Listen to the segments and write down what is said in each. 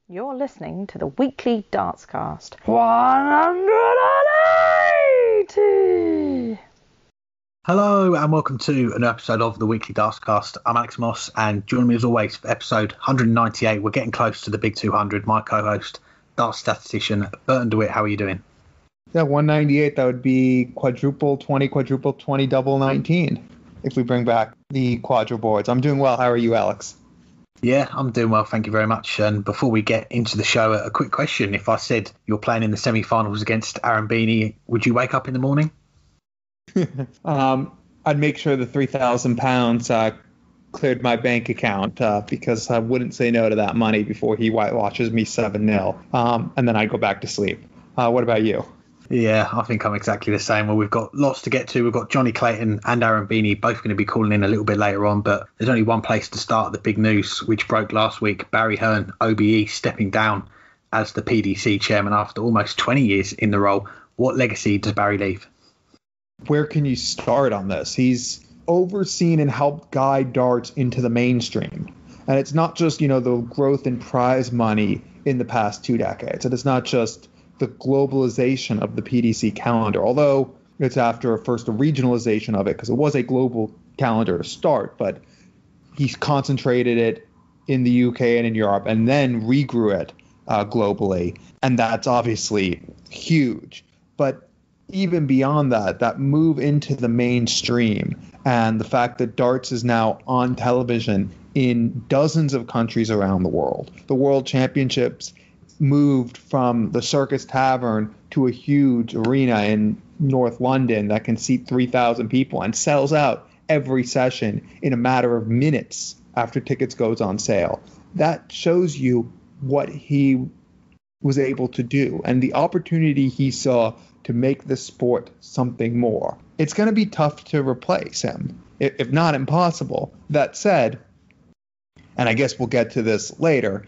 You're listening to the weekly Dartscast. 180! Hello and welcome to an episode of the weekly Dartscast. I'm Alex Moss, and joining me as always for episode 198. We're getting close to the big 200. My co-host, Darts statistician Burton DeWitt. How are you doing? Yeah, 198. That would be quadruple 20, double 19 if we bring back the quadruple boards. I'm doing well. How are you, Alex? Yeah, I'm doing well, thank you very much. And before we get into the show, a quick question. If I said you're playing in the semi-finals against Aaron Beeney, would you wake up in the morning? I'd make sure the £3,000 cleared my bank account because I wouldn't say no to that money before he whitewashes me 7-0. And then I'd go back to sleep. What about you? Yeah, I think I'm exactly the same. Well, we've got lots to get to. We've got Jonny Clayton and Aaron Beeney both going to be calling in a little bit later on, but there's only one place to start the big news, which broke last week. Barry Hearn OBE stepping down as the PDC chairman after almost 20 years in the role. What legacy does Barry leave? Where can you start on this? He's overseen and helped guide darts into the mainstream. And it's not just, the growth in prize money in the past 2 decades. And it's not just the globalization of the PDC calendar, although it's after first a regionalization of it, because it was a global calendar to start, but he's concentrated it in the UK and in Europe and then regrew it globally. And that's obviously huge. But even beyond that, that move into the mainstream and the fact that darts is now on television in dozens of countries around the world. The World Championships moved from the Circus Tavern to a huge arena in North London that can seat 3,000 people and sells out every session in a matter of minutes after tickets goes on sale. That shows you what he was able to do and the opportunity he saw to make the sport something more. It's going to be tough to replace him, if not impossible. That said, and I guess we'll get to this later,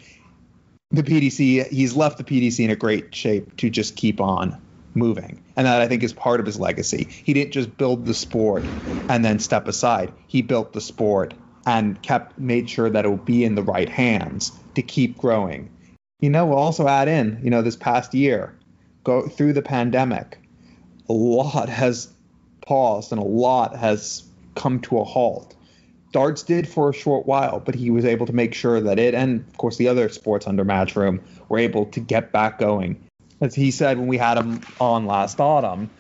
the PDC, he's left the PDC in a great shape to just keep on moving. And that, I think, is part of his legacy. He didn't just build the sport and then step aside. He built the sport and made sure that it would be in the right hands to keep growing. We'll also add in, this past year, go through the pandemic, a lot has paused and a lot has come to a halt. Darts did for a short while, but he was able to make sure that it, and of course the other sports under Matchroom, were able to get back going. As he said when we had him on last autumn,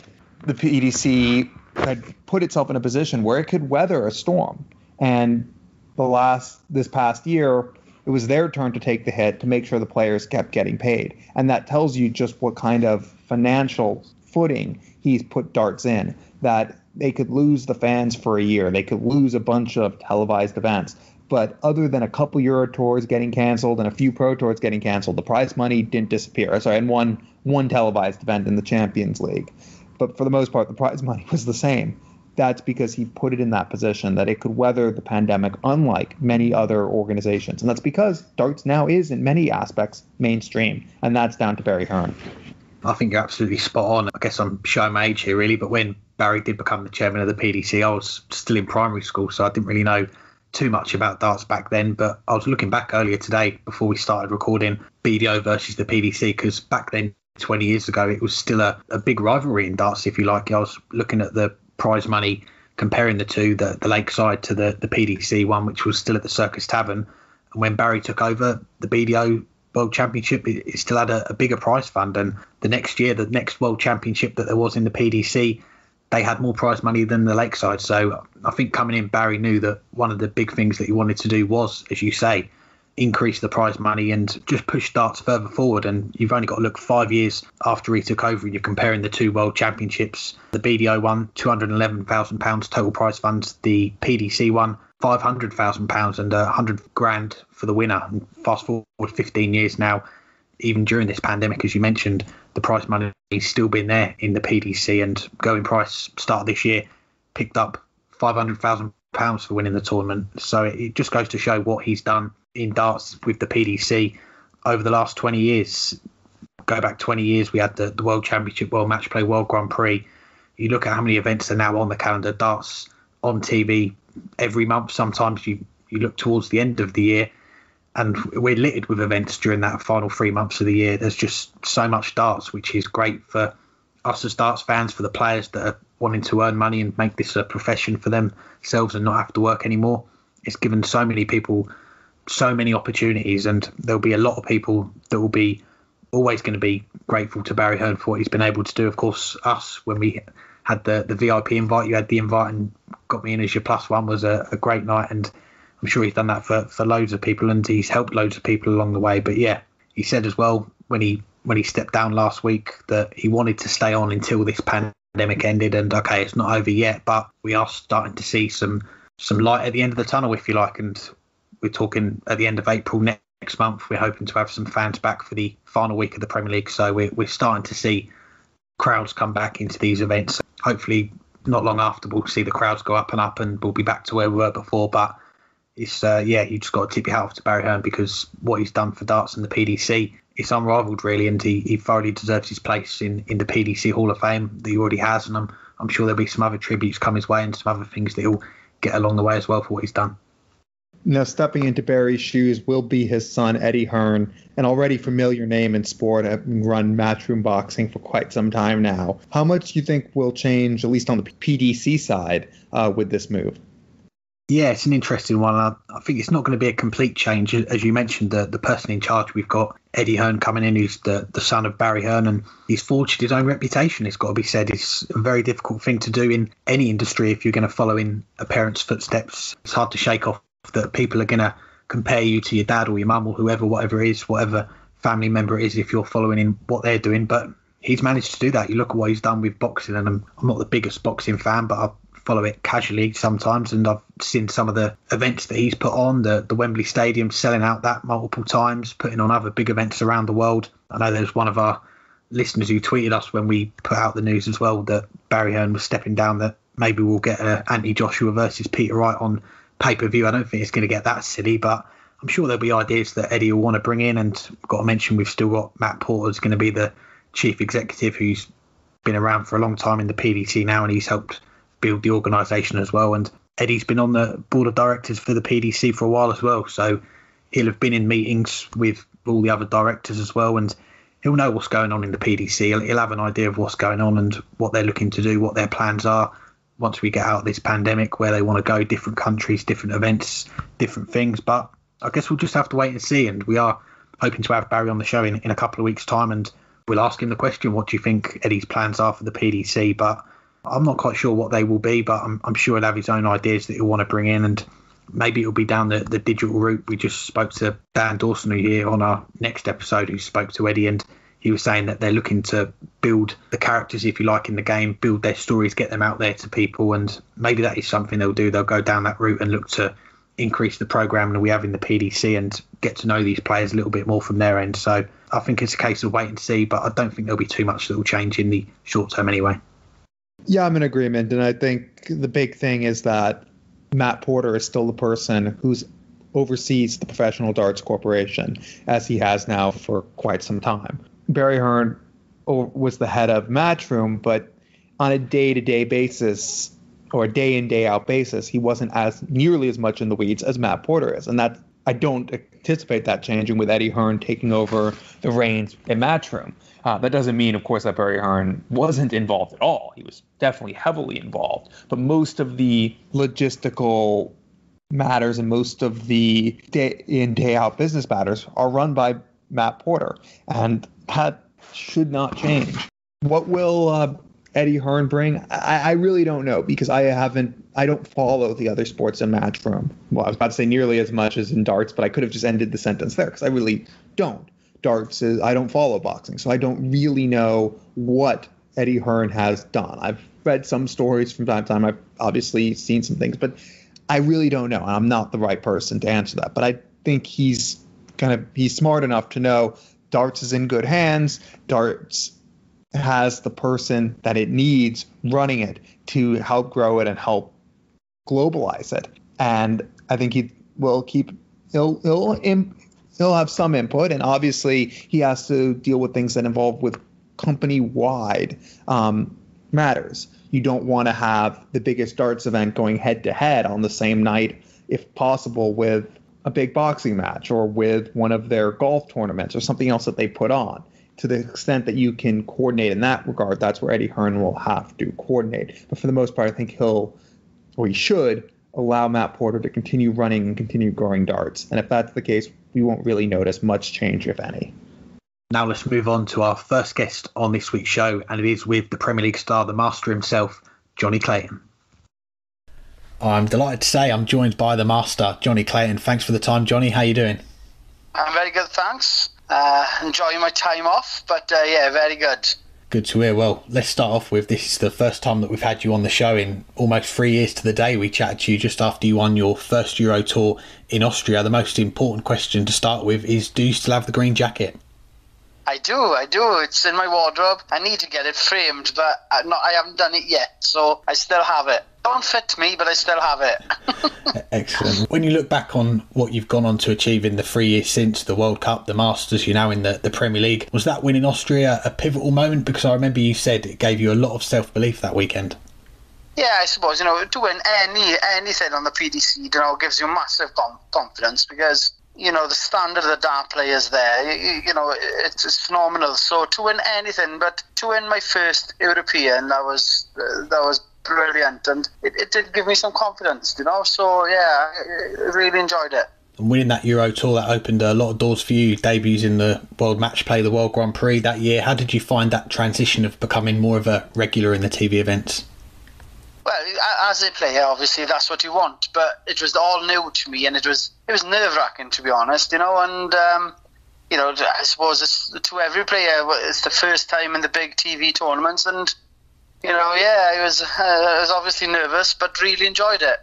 the PDC had put itself in a position where it could weather a storm. And this past year, it was their turn to take the hit to make sure the players kept getting paid. And that tells you just what kind of financial footing he's put darts in, that they could lose the fans for a year. They could lose a bunch of televised events. But other than a couple Euro tours getting canceled and a few Pro Tours getting canceled, the prize money didn't disappear. Sorry, and one televised event in the Champions League. But for the most part, the prize money was the same. That's because he put it in that position that it could weather the pandemic, unlike many other organizations. And that's because darts now is, in many aspects, mainstream. And that's down to Barry Hearn. I think you're absolutely spot on. I guess I'm showing my age here, really. But when Barry did become the chairman of the PDC, I was still in primary school, so I didn't really know too much about darts back then. But I was looking back earlier today before we started recording BDO versus the PDC, because back then, 20 years ago, it was still a big rivalry in darts, if you like. I was looking at the prize money, comparing the two, the Lakeside to the PDC one, which was still at the Circus Tavern. And when Barry took over the BDO World Championship, it still had a bigger prize fund. And the next year, the next World Championship that there was in the PDC, they had more prize money than the Lakeside. So I think coming in, Barry knew that one of the big things that he wanted to do was, as you say, increase the prize money and just push darts further forward. And you've only got to look 5 years after he took over, and you're comparing the two World Championships. The BDO one, £211,000 total prize funds. The PDC one, £500,000 and $100,000 for the winner. And fast forward 15 years now, even during this pandemic, as you mentioned, the prize money has still been there in the PDC. And Gerwyn Price, start of this year, picked up £500,000 for winning the tournament. So it just goes to show what he's done in darts with the PDC over the last 20 years. Go back 20 years, we had the World Championship, World Match Play, World Grand Prix. You look at how many events are now on the calendar. Darts on TV every month. Sometimes you look towards the end of the year And we're littered with events during that final 3 months of the year. There's just so much darts, which is great for us as darts fans, for the players that are wanting to earn money and make this a profession for themselves and not have to work anymore. It's given so many people so many opportunities, and there'll be a lot of people that will be always going to be grateful to Barry Hearn for what he's been able to do. Of course, us, when we had the VIP invite, you had the invite and got me in as your +1, was a great night, and I'm sure he's done that for loads of people, and he's helped loads of people along the way. But yeah, he said as well when he stepped down last week that he wanted to stay on until this pandemic ended, and okay, it's not over yet, but we are starting to see some light at the end of the tunnel, if you like, and we're talking at the end of April next month. We're hoping to have some fans back for the final week of the Premier League, so we're starting to see crowds come back into these events. Hopefully not long after we'll see the crowds go up and up, and we'll be back to where we were before. But it's you just got to tip your hat off to Barry Hearn, because what he's done for darts and the PDC, it's unrivaled really, and he thoroughly deserves his place in the PDC Hall of Fame that he already has, and I'm sure there'll be some other tributes come his way and some other things that he'll get along the way as well for what he's done. Now, stepping into Barry's shoes will be his son, Eddie Hearn, an already familiar name in sport, having run Matchroom Boxing for quite some time now. How much do you think will change, at least on the PDC side, with this move? Yeah, it's an interesting one. I think it's not going to be a complete change. As you mentioned, the person in charge, we've got Eddie Hearn coming in, who's the son of Barry Hearn, and he's forged his own reputation. It's got to be said. It's a very difficult thing to do in any industry if you're going to follow in a parent's footsteps. It's hard to shake off that people are going to compare you to your dad or your mum or whoever, whatever it is, whatever family member it is, if you're following in what they're doing. But he's managed to do that. You look at what he's done with boxing, and I'm not the biggest boxing fan, but I follow it casually sometimes, and I've seen some of the events that he's put on, the Wembley Stadium, selling out that multiple times, putting on other big events around the world. I know there's one of our listeners who tweeted us when we put out the news as well that Barry Hearn was stepping down, that maybe we'll get Anthony Joshua versus Peter Wright on pay-per-view. I don't think it's going to get that silly, but I'm sure there'll be ideas that Eddie will want to bring in. And got to mention, we've still got Matt Porter's going to be the chief executive, who's been around for a long time in the PDC now, and he's helped build the organisation as well. And Eddie's been on the board of directors for the PDC for a while as well, so he'll have been in meetings with all the other directors as well, and he'll know what's going on in the PDC. He'll have an idea of what's going on and what they're looking to do, what their plans are once we get out of this pandemic, where they want to go, different countries, different events, different things. But I guess we'll just have to wait and see, and we are hoping to have Barry on the show in a couple of weeks' time, and we'll ask him the question, what do you think Eddie's plans are for the PDC? But I'm not quite sure what they will be, but I'm sure he'll have his own ideas that he'll want to bring in, and maybe it'll be down the digital route. We just spoke to Dan Dawson here on our next episode, who spoke to Eddie, and he was saying that they're looking to build the characters, if you like, in the game, build their stories, get them out there to people, and maybe that is something they'll do. They'll go down that route and look to increase the program that we have in the PDC and get to know these players a little bit more from their end. So I think it's a case of wait and see, but I don't think there'll be too much that will change in the short term anyway. Yeah, I'm in agreement, and I think the big thing is that Matt Porter is still the person who's oversees the Professional Darts Corporation, as he has now for quite some time. Barry Hearn was the head of Matchroom, but on a day-to-day basis, or a day-in, day-out basis, he wasn't nearly as much in the weeds as Matt Porter is, and that I don't anticipate that changing with Eddie Hearn taking over the reins in Matchroom. That doesn't mean, of course, that Barry Hearn wasn't involved at all. He was definitely heavily involved. But most of the logistical matters and most of the day-in, day-out business matters are run by Matt Porter. And that should not change. What will Eddie Hearn bring? I really don't know, because I don't follow the other sports in Matchroom. Well, I was about to say nearly as much as in darts, but I could have just ended the sentence there, because I really don't. Darts is, I don't follow boxing, so I don't really know what Eddie Hearn has done. I've read some stories from time to time. I've obviously seen some things, but I really don't know. I'm not the right person to answer that. But I think he's smart enough to know darts is in good hands. Darts has the person that it needs running it to help grow it and help globalize it. And I think he will keep. He'll have some input, and obviously he has to deal with things that involve with company-wide matters. You don't want to have the biggest darts event going head-to-head on the same night, if possible, with a big boxing match or with one of their golf tournaments or something else that they put on. To the extent that you can coordinate in that regard, that's where Eddie Hearn will have to coordinate. But for the most part, I think he should allow Matt Porter to continue running and continue growing darts. And if that's the case, we won't really notice much change, if any. Now let's move on to our first guest on this week's show, and it is with the Premier League star, the master himself, Jonny Clayton. I'm delighted to say I'm joined by the master, Jonny Clayton. Thanks for the time, Jonny. How you doing? I'm very good, thanks. Enjoying my time off, but yeah, very good. Good to hear. Well, let's start off with, this is the first time that we've had you on the show in almost 3 years to the day. We chatted to you just after you won your first Euro Tour in Austria. The most important question to start with is, do you still have the green jacket? I do. It's in my wardrobe. I need to get it framed, but I haven't done it yet, so I still have it. Don't fit me, but I still have it. Excellent. When you look back on what you've gone on to achieve in the 3 years since the World Cup, the Masters, you're now in the Premier League, was that win in Austria a pivotal moment? Because I remember you said it gave you a lot of self-belief that weekend. Yeah, I suppose, to win anything on the PDC, gives you massive confidence, because the standard of the dart players there, it's phenomenal. So to win anything, but to win my first European, that was brilliant, and it did give me some confidence, So yeah, I really enjoyed it. And winning that Euro Tour, that opened a lot of doors for you. Debuts in the World Match Play, the World Grand Prix that year. How did you find that transition of becoming more of a regular in the TV events? Well, as a player, obviously that's what you want, but it was all new to me, and it was nerve-wracking, to be honest, and I suppose it's to every player, it's the first time in the big TV tournaments, and I was obviously nervous, but really enjoyed it.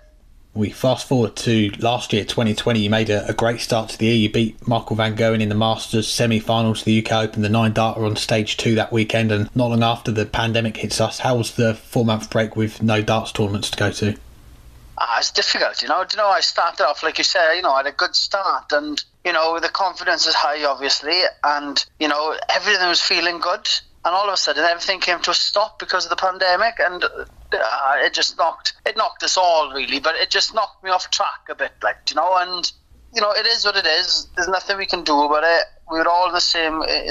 We fast forward to last year, 2020. You made a great start to the year. You beat Michael van Gerwen in the Masters semi-finals, the UK Open, the 9-darter on stage 2 that weekend, and not long after the pandemic hits us. How was the 4-month break with no darts tournaments to go to? It's difficult, I started off, like you said, I had a good start, and, the confidence is high, obviously, and, everything was feeling good. And all of a sudden, everything came to a stop because of the pandemic, and it knocked us all, really, but it just knocked me off track a bit, and, it is what it is. There's nothing we can do about it. We were all in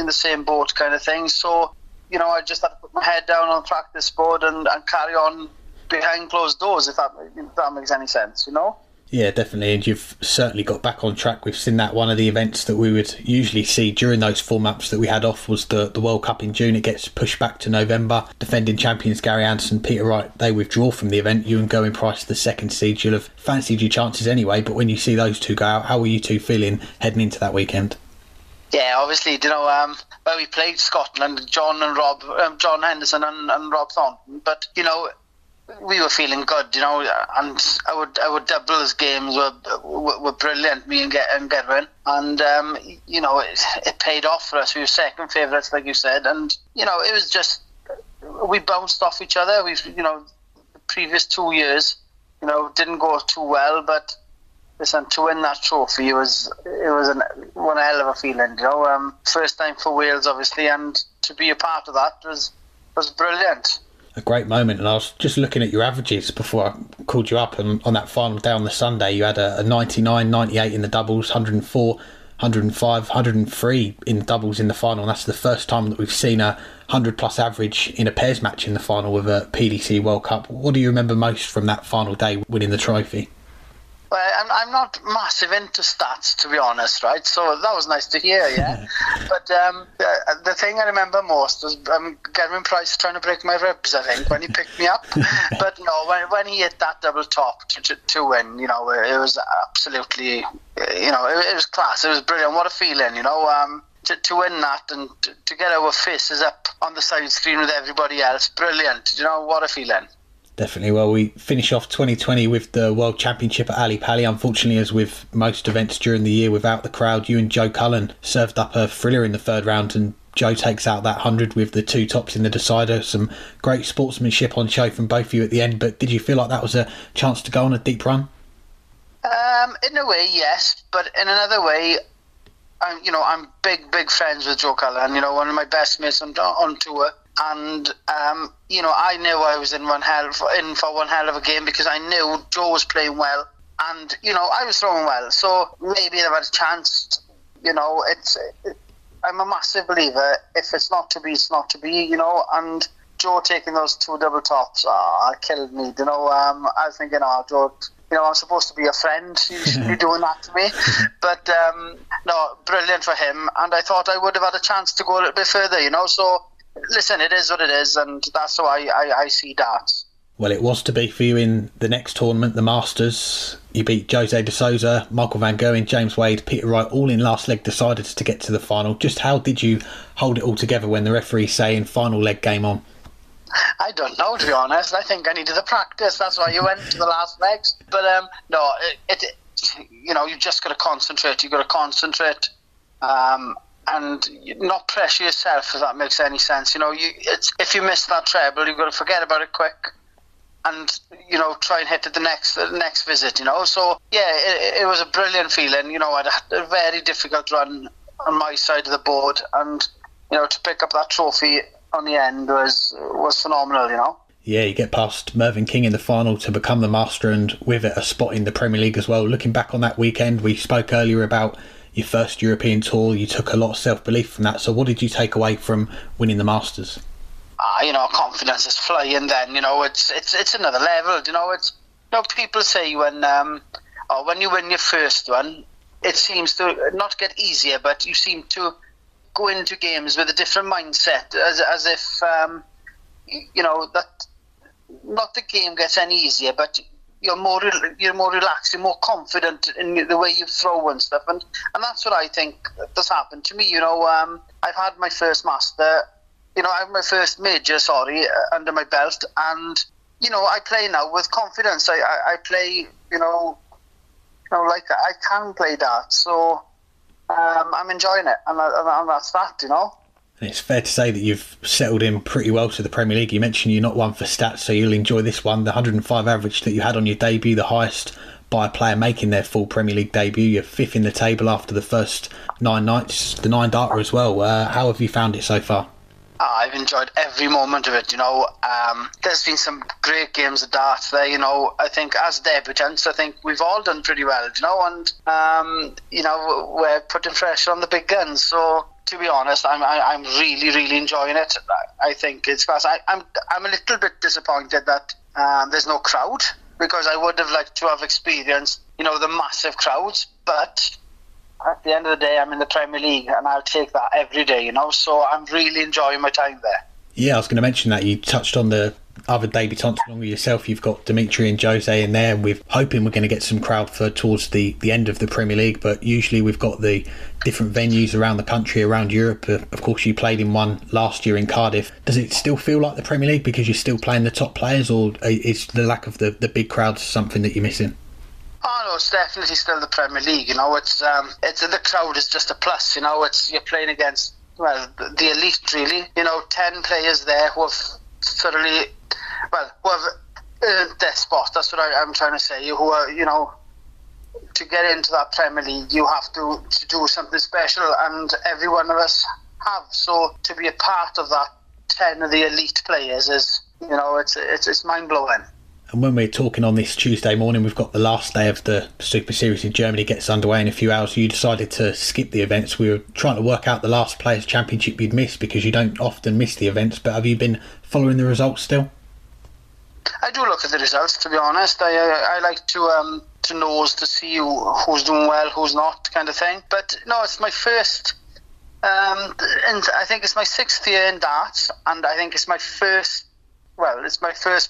the same boat kind of thing, so, I just had to put my head down on the practice board and carry on behind closed doors, if that makes any sense, Yeah, definitely, and you've certainly got back on track. We've seen that one of the events that we would usually see during those 4 months that we had off was the World Cup in June. It gets pushed back to November. Defending champions Gary Anderson, Peter Wright, they withdraw from the event. You and Gerwyn Price, the second seed, you'll have fancied your chances anyway, but when you see those two go out, how were you two feeling heading into that weekend? Yeah, obviously, when we played Scotland, John Henderson and Rob Thornton, but, we were feeling good, and our doubles games were brilliant, me and Gerwyn, and it paid off for us. We were second favourites, like you said, and it was just, we bounced off each other. The previous 2 years, didn't go too well, but listen, to win that trophy was one hell of a feeling. First time for Wales, obviously, and to be a part of that was brilliant. A great moment, and I was just looking at your averages before I called you up, and on that final day on the Sunday you had a 99, 98 in the doubles, 104, 105, 103 in the doubles in the final, and that's the first time that we've seen a 100 plus average in a pairs match in the final with a PDC World Cup. What do you remember most from that final day winning the trophy? Well, I'm not massive into stats, to be honest, right? So that was nice to hear, yeah. But the thing I remember most was Gerwyn Price trying to break my ribs, I think, when he picked me up. But no, when he hit that double top to win, it was absolutely, it was class. It was brilliant. What a feeling, to win that and to get our faces up on the side screen with everybody else. Brilliant. What a feeling. Definitely. Well, we finish off 2020 with the World Championship at Ali Pali. Unfortunately, as with most events during the year without the crowd, you and Joe Cullen served up a thriller in the third round, and Joe takes out that 100 with the two tops in the decider. Some great sportsmanship on show from both of you at the end, but did you feel like that was a chance to go on a deep run? In a way, yes, but in another way, I'm big friends with Joe Cullen, one of my best mates on tour. And I knew I was in for one hell of a game, because I knew Joe was playing well, And, you know, I was throwing well, so maybe they've had a chance. You know, I'm a massive believer, if it's not to be, it's not to be, you know. And Joe taking those 2 double tops, killed me, you know. I was thinking, Joe, you know, I'm supposed to be a friend, you shouldn't be doing that to me. But, no, brilliant for him. And I thought I would have had a chance to go a little bit further, you know. So, listen, it is what it is, and that's how I see darts. Well, it was to be for you in the next tournament, the Masters. You beat Jose de Souza, Michael van Gerwen, James Wade, Peter Wright, all in last leg, decided to get to the final. Just how did you hold it all together when the referees say in final leg, game on? I don't know, to be honest. I think I needed the practice. That's why you went to the last legs. But no, you know, you just got to concentrate. You got to concentrate, and not pressure yourself, if that makes any sense. You know, if you miss that treble, you've got to forget about it quick, and, you know, try and hit it the next visit. You know, so yeah, it was a brilliant feeling. You know, I had a very difficult run on my side of the board, and, you know, to pick up that trophy on the end was phenomenal, you know. Yeah, you get past Mervyn King in the final to become the master, and with it a spot in the Premier League as well. Looking back on that weekend, we spoke earlier about your first European tour. You took a lot of self-belief from that. So what did you take away from winning the Masters? You know, confidence is flying then. You know, it's another level. You know, people say when you win your first one, it seems to not get easier, but you seem to go into games with a different mindset, as if you know, that not the game gets any easier, but you're more relaxed, you're more confident in the way you throw and stuff, and that's what I think has happened to me. You know, I've had my first master, you know, I have my first major, under my belt, and, you know, I play now with confidence. I play, you know, like I can play darts, so I'm enjoying it, and that's that, you know. And it's fair to say that you've settled in pretty well to the Premier League. You mentioned you're not one for stats, so you'll enjoy this one. The 105 average that you had on your debut, the highest by a player making their full Premier League debut. You're 5th in the table after the first 9 nights, the 9-darter as well. How have you found it so far? I've enjoyed every moment of it, you know. There's been some great games of darts there, you know. I think as debutants, I think we've all done pretty well, you know, and, you know, we're putting pressure on the big guns. So, to be honest, I'm really, really enjoying it. I think it's fast. I'm a little bit disappointed that there's no crowd, because I would have liked to have experienced, you know, the massive crowds, but at the end of the day, I'm in the Premier League, and I'll take that every day, you know, so I'm really enjoying my time there. Yeah, I was going to mention that. You touched on the other debutants along with yourself. You've got Dimitri and Jose in there, and we're hoping we're going to get some crowd for towards the end of the Premier League, but usually we've got the different venues around the country, around Europe. Of course, you played in one last year in Cardiff. Does it still feel like the Premier League because you're still playing the top players, or is the lack of the big crowds something that you're missing? Oh no, it's definitely still the Premier League. You know, it's the crowd is just a plus. You know, you're playing against, well, the elite, really. You know, 10 players there who have earned their spot. That's what I'm trying to say. Who are, you know, to get into that Premier League, you have to do something special, and every one of us have. So to be a part of that 10 of the elite players is, you know, it's mind blowing. And when we're talking on this Tuesday morning, we've got the last day of the Super Series in Germany gets underway in a few hours. You decided to skip the events. We were trying to work out the last Players' Championship you'd missed, because you don't often miss the events, but have you been following the results still? I do look at the results, to be honest. I like to nose to see who's doing well, who's not, kind of thing. But no, it's my first, and I think it's my 6th year in darts, and I think it's my first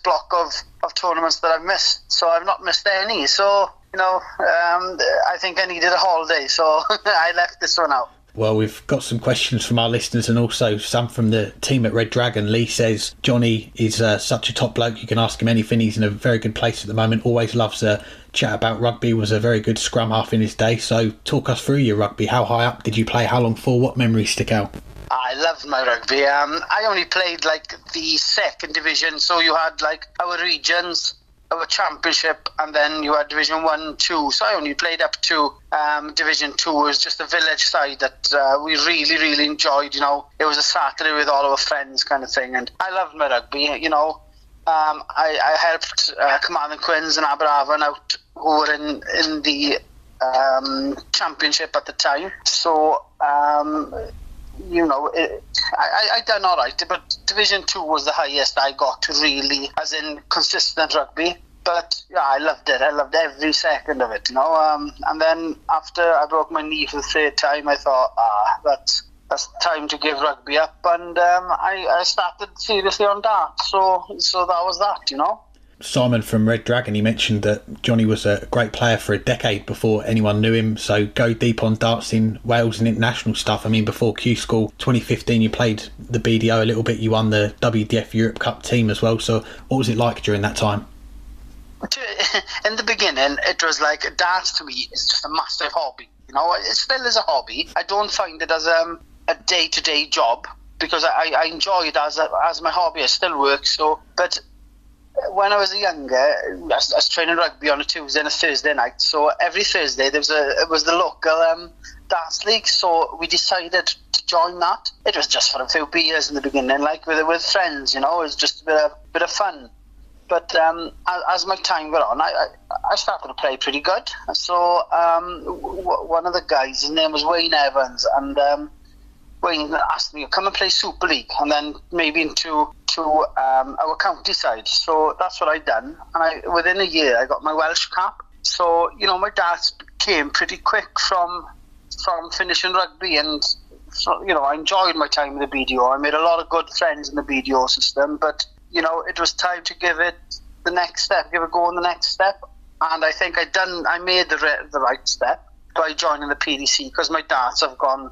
block of tournaments that I've missed. So I've not missed any. So, you know, I think I needed a holiday, so I left this one out. Well, we've got some questions from our listeners, and also some from the team at Red Dragon. Lee says, Jonny is such a top bloke, you can ask him anything. He's in a very good place at the moment, always loves a chat about rugby, was a very good scrum half in his day. So talk us through your rugby. How high up did you play? How long for? What memories stick out? I loved my rugby. I only played like the 2nd division, so you had like our regions, our championship, and then you had Division 1, 2. So I only played up to Division 2. It was just a village side that we really, really enjoyed. You know, it was a Saturday with all our friends, kind of thing, and I loved my rugby. You know, I helped Command and Quins and Aberafon out, who were in the championship at the time. So, you know, I done all right, but Division 2 was the highest I got to, really, as in consistent rugby. But yeah, I loved it. I loved every second of it, you know. And then after I broke my knee for the third time, I thought, that's time to give rugby up. And I started seriously on darts. So that was that, you know. Simon from Red Dragon, he mentioned that Jonny was a great player for a decade before anyone knew him, so go deep on darts in Wales and international stuff. I mean, before Q School 2015 you played the BDO a little bit, you won the WDF Europe Cup team as well, so what was it like during that time? In the beginning, it was like, darts to me is just a massive hobby, you know. It still is a hobby. I don't find it as a day-to-day job, because I enjoy it as my hobby. I still work, so, but when I was younger, I was training rugby on a Tuesday and a Thursday night. So every Thursday it was the local darts league. So we decided to join that. It was just for a few beers in the beginning, like with friends, you know. It was just a bit of fun. But as my time went on, I started to play pretty good. So one of the guys, his name was Wayne Evans, and Wayne asked me to come and play Super League, and then maybe into our county side. So that's what I done, and within a year I got my Welsh cap. So, you know, my darts came pretty quick from finishing rugby, and so, you know, I enjoyed my time in the BDO. I made a lot of good friends in the BDO system, but, you know, it was time to give it the next step, give it a go on the next step. And I think I made the right step by joining the PDC, because my darts have gone,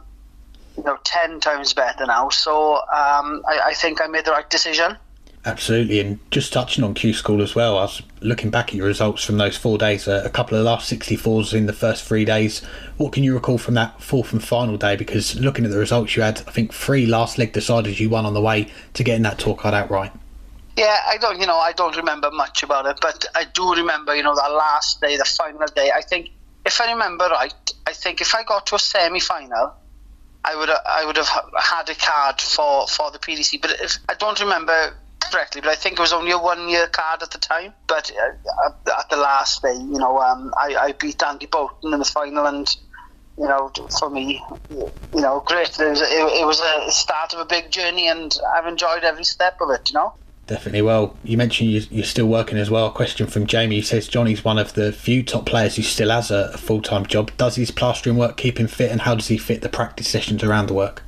you know, 10 times better now. So I think I made the right decision. Absolutely. And just touching on Q School as well, I was looking back at your results from those 4 days, a couple of last 64s in the first 3 days. What can you recall from that fourth and final day? Because looking at the results, you had, I think, 3 last leg deciders you won on the way to getting that tour card outright. Yeah, I don't remember much about it, but I do remember, you know, that last day, the final day. I think, if I remember right, I think if I got to a semi-final, I would have had a card for the PDC. But I don't remember correctly, but I think it was only a 1-year card at the time. But at the last day, you know, I beat Andy Bolton in the final, and, you know, for me, you know, great. It was a start of a big journey, and I've enjoyed every step of it, you know. Definitely. Well, you mentioned you're still working as well. A question from Jamie. He says Jonny's one of the few top players who still has a full-time job. Does his plastering work keep him fit, and how does he fit the practice sessions around the work?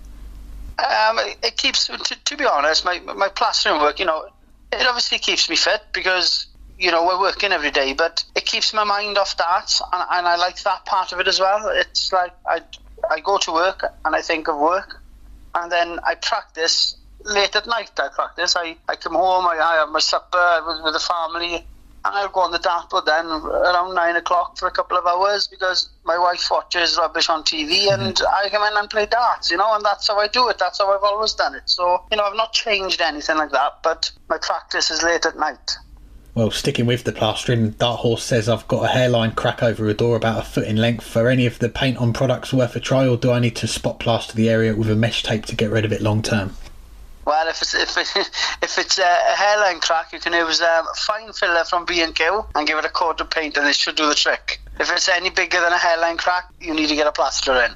It keeps, to be honest, my plastering work, you know, it obviously keeps me fit, because, you know, we're working every day, but it keeps my mind off darts, and I like that part of it as well. It's like I go to work and I think of work, and then I practice. Late at night I practice. I come home, I have my supper with the family, and I'll go on the dartboard then around 9 o'clock for a couple of hours, because my wife watches rubbish on TV, and I come in and play darts, you know, and that's how I do it. That's how I've always done it. So, you know, I've not changed anything like that, but my practice is late at night. Well, sticking with the plastering, Dart Horse says I've got a hairline crack over a door about a foot in length. For any of the paint-on products worth a try, or do I need to spot plaster the area with a mesh tape to get rid of it long term? Well, if it's a hairline crack, you can use a fine filler from B&Q and give it a coat of paint, and it should do the trick. If it's any bigger than a hairline crack, you need to get a plaster in.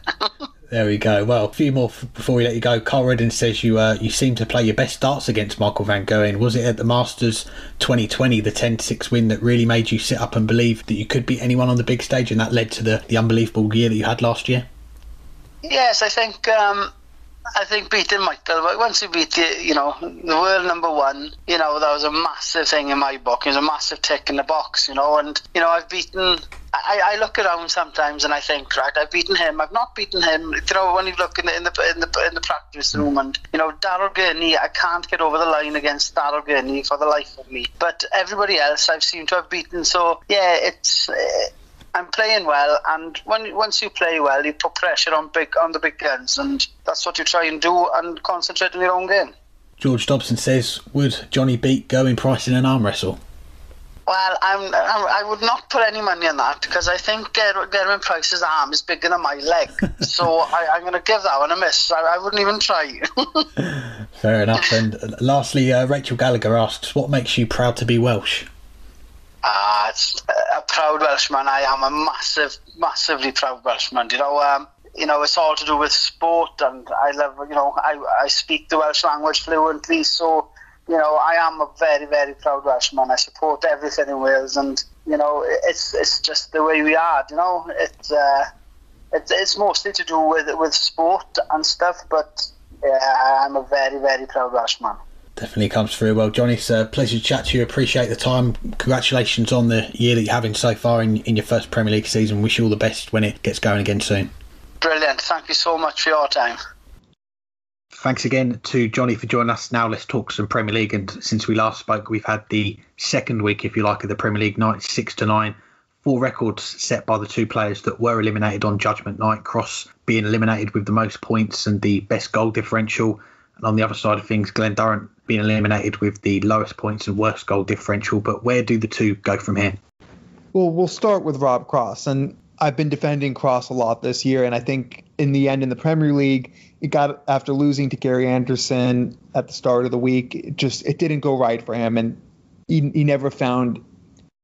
There we go. Well, a few more before we let you go. Carl Reddin says you seem to play your best darts against Michael van Gerwen. Was it at the Masters 2020, the 10-6 win, that really made you sit up and believe that you could beat anyone on the big stage, and that led to the unbelievable year that you had last year? Yes, I think beating Michael, once you beat the world number one, you know, that was a massive thing in my book. It was a massive tick in the box, you know. And, you know, I've beaten. I look around sometimes and I think, right, I've beaten him. I've not beaten him. You know, when you look in the practice room, and, you know, Darryl Gurney, I can't get over the line against Darryl Gurney for the life of me. But everybody else I've seemed to have beaten. So yeah, it's. I'm playing well, and once you play well, you put pressure on the big guns, and that's what you try and do, and concentrate on your own game. George Dobson says, would Jonny beat Gerwyn Price in an arm wrestle? Well, I would not put any money on that, because I think Gerwyn Price's arm is bigger than my leg. So I'm going to give that one a miss. I wouldn't even try. Fair enough. And lastly, Rachel Gallagher asks, what makes you proud to be Welsh? It's a proud Welshman. I am a massively proud Welshman. It's all to do with sport, and I love, I speak the Welsh language fluently, so, I am a very, very proud Welshman. I support everything in Wales, and, it's just the way we are, it's mostly to do with sport and stuff, but I'm a very, very proud Welshman. Definitely comes through. Well, Jonny, it's a pleasure to chat to you. Appreciate the time. Congratulations on the year that you're having so far in your first Premier League season. Wish you all the best when it gets going again soon. Brilliant. Thank you so much for your time. Thanks again to Jonny for joining us. Now let's talk some Premier League. And since we last spoke, we've had the second week, if you like, of the Premier League night, 6-9. 4 records set by the 2 players that were eliminated on Judgment Night. Cross being eliminated with the most points and the best goal differential. And on the other side of things, Glen Durant being eliminated with the lowest points and worst goal differential. But where do the 2 go from here? Well, we'll start with Rob Cross. And I've been defending Cross a lot this year. And I think in the end, in the Premier League, it got, after losing to Gary Anderson at the start of the week, it didn't go right for him. And he never found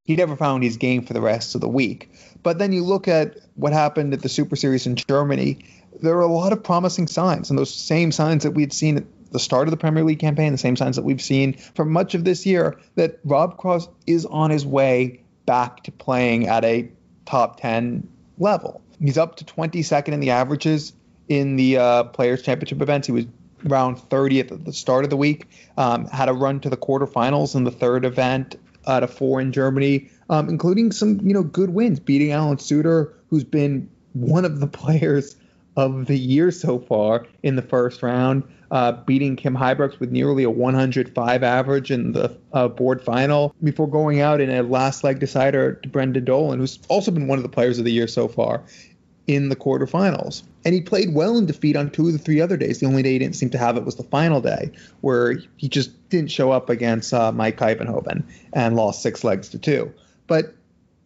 his game for the rest of the week. But then you look at what happened at the Super Series in Germany, there are a lot of promising signs, and those same signs that we had seen at the start of the Premier League campaign, the same signs that we've seen for much of this year, that Rob Cross is on his way back to playing at a top 10 level. He's up to 22nd in the averages in the Players' Championship events. He was around 30th at the start of the week, had a run to the quarterfinals in the third event out of 4 in Germany, including some, good wins, beating Alan Suter, who's been one of the players of the year so far in the first round, beating Kim Heibrooks with nearly a 105 average in the board final, before going out in a last leg decider to Brendan Dolan, who's also been one of the players of the year so far, in the quarterfinals. And he played well in defeat on 2 of the 3 other days. The only day he didn't seem to have it was the final day, where he just didn't show up against Mike Ivanhoven and lost 6 legs to 2. But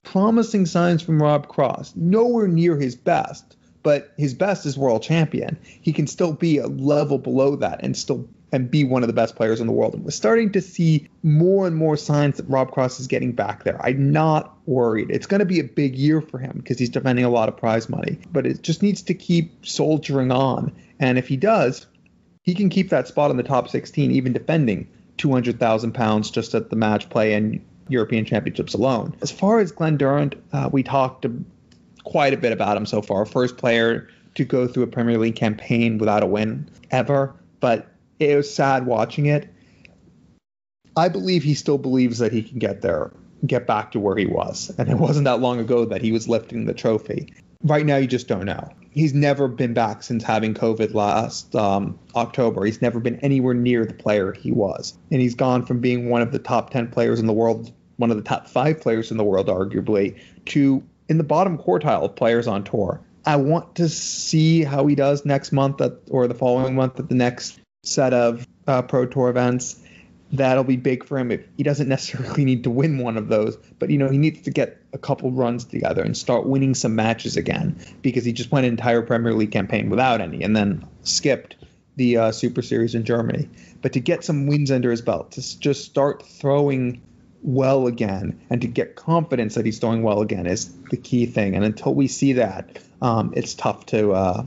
promising signs from Rob Cross. Nowhere near his best, but his best is world champion. He can still be a level below that and be one of the best players in the world. And we're starting to see more and more signs that Rob Cross is getting back there. I'm not worried. It's going to be a big year for him because he's defending a lot of prize money, but it just needs to keep soldiering on. And if he does, he can keep that spot in the top 16, even defending £200,000 just at the match play and European Championships alone. As far as Glen Durant, we talked quite a bit about him so far. First player to go through a Premier League campaign without a win ever, but it was sad watching it. I believe he still believes that he can get back to where he was. And it wasn't that long ago that he was lifting the trophy. Right now, you just don't know. He's never been back since having COVID last October. He's never been anywhere near the player he was. And he's gone from being one of the top 10 players in the world, one of the top 5 players in the world, arguably, to in the bottom quartile of players on tour. I want to see how he does next month or the following month at the next set of Pro Tour events. That'll be big for him. He doesn't necessarily need to win one of those, but he needs to get a couple runs together and start winning some matches again, because he just went an entire Premier League campaign without any and then skipped the Super Series in Germany. But to get some wins under his belt, to just start throwing well again and to get confidence that he's throwing well again is the key thing. And until we see that, it's tough to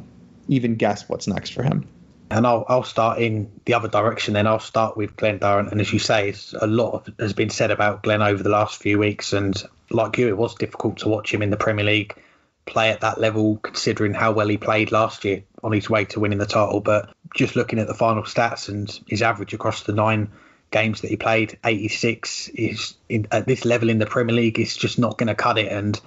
even guess what's next for him. And I'll start in the other direction then. I'll start with Glen Durant. And as you say, a lot has been said about Glen over the last few weeks. And like you, it was difficult to watch him in the Premier League play at that level, considering how well he played last year on his way to winning the title. But just looking at the final stats and his average across the 9 games that he played, 86, is at this level in the Premier League is just not going to cut it. And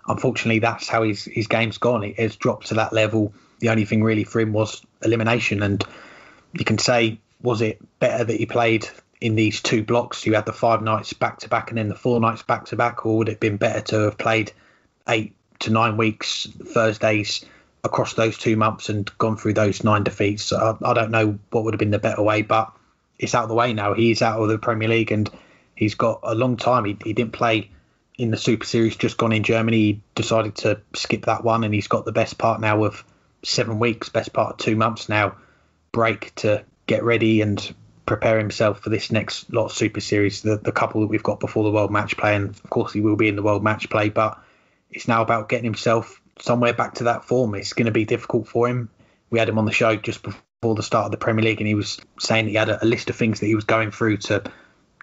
unfortunately, that's how his game's gone. It has dropped to that level. The only thing really for him was elimination. And you can say, was it better that he played in these 2 blocks? You had the 5 nights back to back and then the 4 nights back to back, or would it have been better to have played 8 to 9 weeks, Thursdays across those 2 months and gone through those 9 defeats? So I don't know what would have been the better way, but it's out of the way now. He's out of the Premier League and he's got a long time. He didn't play in the Super Series, just gone in Germany. He decided to skip that one, and he's got the best part now of 7 weeks, best part of 2 months now, break to get ready and prepare himself for this next lot of Super Series, the couple that we've got before the World Match Play, and of course he will be in the World Match Play, but it's now about getting himself somewhere back to that form. It's going to be difficult for him. We had him on the show just before the start of the Premier League, and he was saying he had a list of things that he was going through to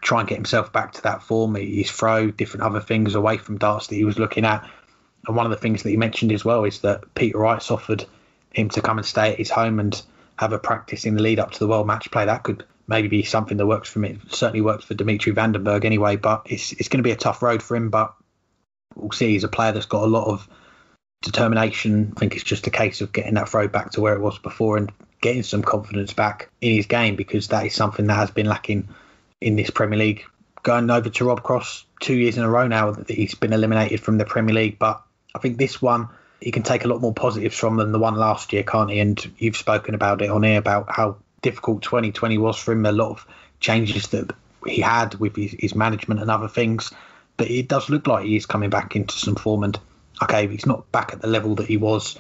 try and get himself back to that form. His throw, different other things away from darts that he was looking at. And one of the things that he mentioned as well is that Peter Wright's offered him to come and stay at his home and have a practice in the lead up to the World Match Play. That could maybe be something that works for me. It certainly works for Dimitri Van den Berg anyway, but it's going to be a tough road for him. But we'll see. He's a player that's got a lot of determination. I think it's just a case of getting that throw back to where it was before and getting some confidence back in his game, because that is something that has been lacking in this Premier League. Going over to Rob Cross 2 years in a row now that he's been eliminated from the Premier League, but I think this one he can take a lot more positives from than the one last year, can't he? And you've spoken about it on here about how difficult 2020 was for him, a lot of changes that he had with his management and other things, but it does look like he is coming back into some form. And okay, he's not back at the level that he was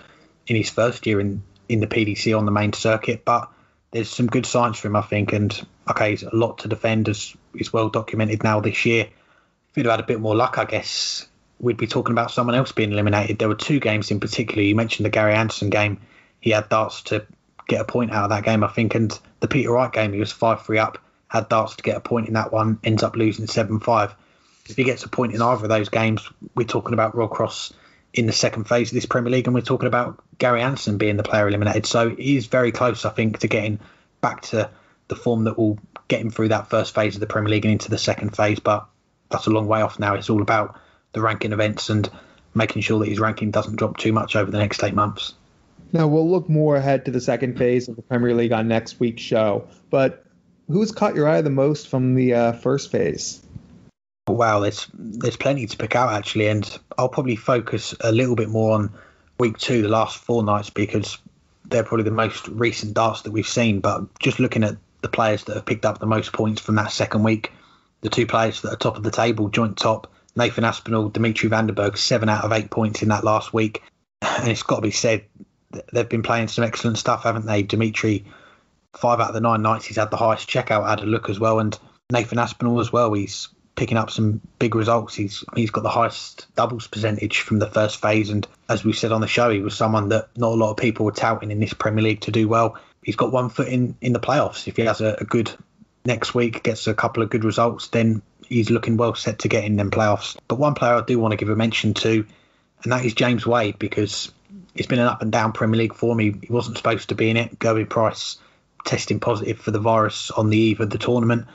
in his first year in the PDC on the main circuit, but there's some good signs for him, I think. And okay, he's a lot to defend, as is well documented now this year. If he'd had a bit more luck, I guess we'd be talking about someone else being eliminated. There were two games in particular. You mentioned the Gary Anderson game. He had darts to get a point out of that game, I think. And the Peter Wright game, he was 5-3 up, had darts to get a point in that one, ends up losing 7-5. If he gets a point in either of those games, we're talking about Rob Cross in the second phase of this Premier League, and we're talking about Gary Anderson being the player eliminated. So he's very close, I think, to getting back to the form that will get him through that first phase of the Premier League and into the second phase. But that's a long way off now. It's all about the ranking events and making sure that his ranking doesn't drop too much over the next 8 months. Now, we'll look more ahead to the second phase of the Premier League on next week's show, but who's caught your eye the most from the first phase? Wow, there's plenty to pick out, actually, and I'll probably focus a little bit more on week 2, the last 4 nights, because they're probably the most recent darts that we've seen. But just looking at the players that have picked up the most points from that second week, the 2 players that are top of the table, joint top, Nathan Aspinall, Dimitri Van den Berg, 7 out of 8 points in that last week. And it's got to be said, they've been playing some excellent stuff, haven't they? Dimitri, 5 out of the 9 nights, he's had the highest checkout. I had a look as well. And Nathan Aspinall as well, he's picking up some big results. He's got the highest doubles percentage from the first phase. And as we said on the show, he was someone that not a lot of people were touting in this Premier League to do well. He's got 1 foot in the playoffs. If he has a good next week, gets a couple of good results, then he's looking well set to get in them playoffs. But one player I do want to give a mention to, and that is James Wade, because it's been an up and down Premier League for me. He wasn't supposed to be in it. Gerwyn Price testing positive for the virus on the eve of the tournament,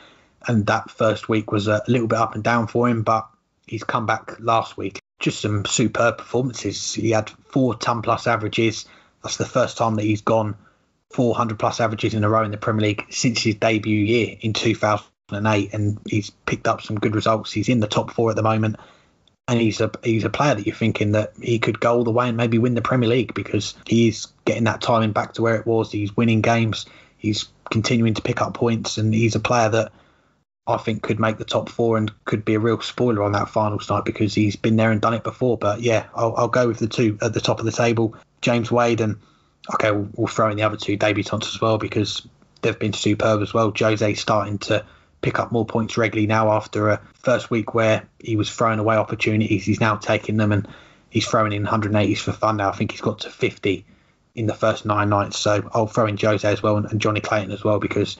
and that first week was a little bit up and down for him, but he's come back last week. Just some superb performances. He had 4 ton-plus averages. That's the first time that he's gone 400-plus averages in a row in the Premier League since his debut year in 2008, and he's picked up some good results. He's in the top 4 at the moment, and he's a player that you're thinking that he could go all the way and maybe win the Premier League, because he is getting that timing back to where it was. He's winning games. He's continuing to pick up points, and he's a player that I think could make the top 4 and could be a real spoiler on that finals night, because he's been there and done it before. But yeah, I'll go with the 2 at the top of the table, James Wade, and okay, we'll throw in the other 2 debutants as well, because they've been superb as well. Jose's starting to pick up more points regularly now after a first week where he was throwing away opportunities. He's now taking them, and he's throwing in 180s for fun now. I think he's got to 50 in the first 9 nights. So I'll throw in Jose as well, and Jonny Clayton as well, because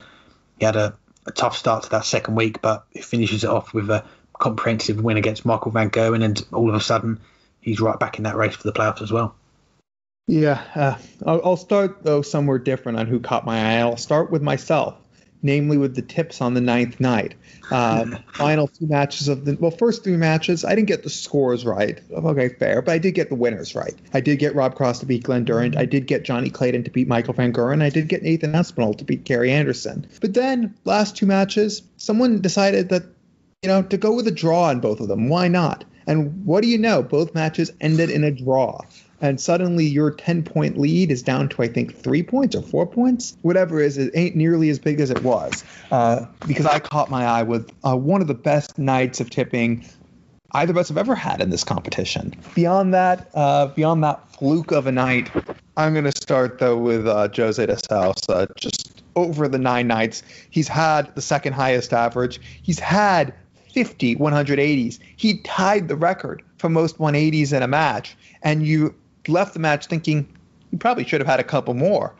he had a tough start to that second week, but he finishes it off with a comprehensive win against Michael van Gerwen, and all of a sudden he's right back in that race for the playoffs as well. Yeah, I'll start, though, somewhere different on who caught my eye. I'll start with myself, namely with the tips on the 9th night. Final 2 matches of first 3 matches, I didn't get the scores right. Okay, fair, but I did get the winners right. I did get Rob Cross to beat Glenn Durant. I did get Jonny Clayton to beat Michael van Gerwen. I did get Nathan Aspinall to beat Gary Anderson. But then, last 2 matches, someone decided that, to go with a draw in both of them. Why not? And what do you know? Both matches ended in a draw. And suddenly your 10-point lead is down to, I think, 3 points or 4 points. Whatever it is, it ain't nearly as big as it was. Because I caught my eye with one of the best nights of tipping either of us have ever had in this competition. Beyond that fluke of a night, I'm going to start, though, with Jose de Souza. Just over the 9 nights. He's had the second highest average. He's had 50 180s. He tied the record for most 180s in a match. And you left the match thinking he probably should have had a couple more.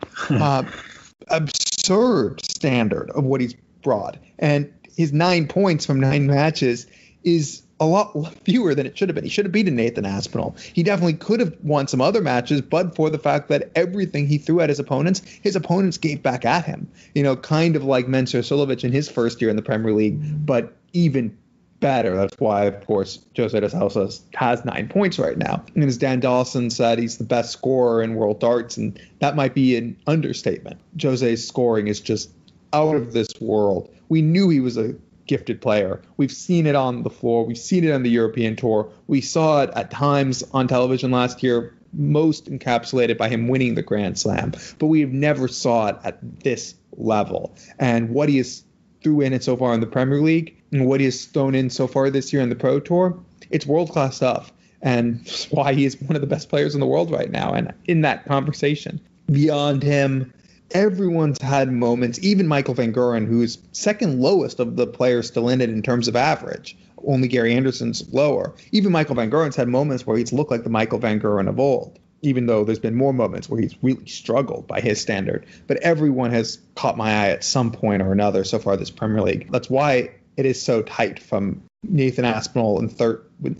Absurd standard of what he's brought. And his 9 points from 9 matches is a lot fewer than it should have been. He should have beaten Nathan Aspinall. He definitely could have won some other matches, but for the fact that everything he threw at his opponents gave back at him. You know, kind of like Mensur Suljovic in his first year in the Premier League, but even better. That's why, of course, Jose de Souza has 9 points right now. And as Dan Dawson said, he's the best scorer in world darts, and that might be an understatement. Jose's scoring is just out of this world. We knew he was a gifted player. We've seen it on the floor. We've seen it on the European Tour. We saw it at times on television last year, most encapsulated by him winning the Grand Slam. But we've never saw it at this level. And what he has threw in it so far in the Premier League and what he has thrown in so far this year in the Pro Tour, it's world-class stuff. And that's why he is one of the best players in the world right now. And in that conversation, beyond him, everyone's had moments, even Michael van Gerwen, who's second lowest of the players still in it in terms of average. Only Gary Anderson's lower. Even Michael van Gerwen's had moments where he's looked like the Michael van Gerwen of old, even though there's been more moments where he's really struggled by his standard. But everyone has caught my eye at some point or another so far this Premier League. That's why it is so tight, from Nathan Aspinall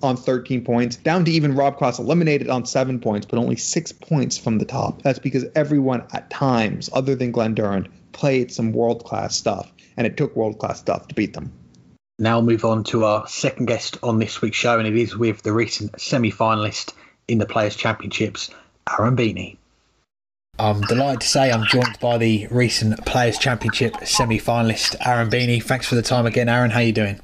on 13 points, down to even Rob Cross eliminated on 7 points, but only 6 points from the top. That's because everyone at times, other than Glenn Durant, played some world-class stuff, and it took world-class stuff to beat them. Now we'll move on to our second guest on this week's show, and it is with the recent semi-finalist in the Players' Championships, Aaron Beeney. I'm delighted to say I'm joined by the recent Players' Championship semi-finalist, Aaron Beeney. Thanks for the time again, Aaron. How are you doing?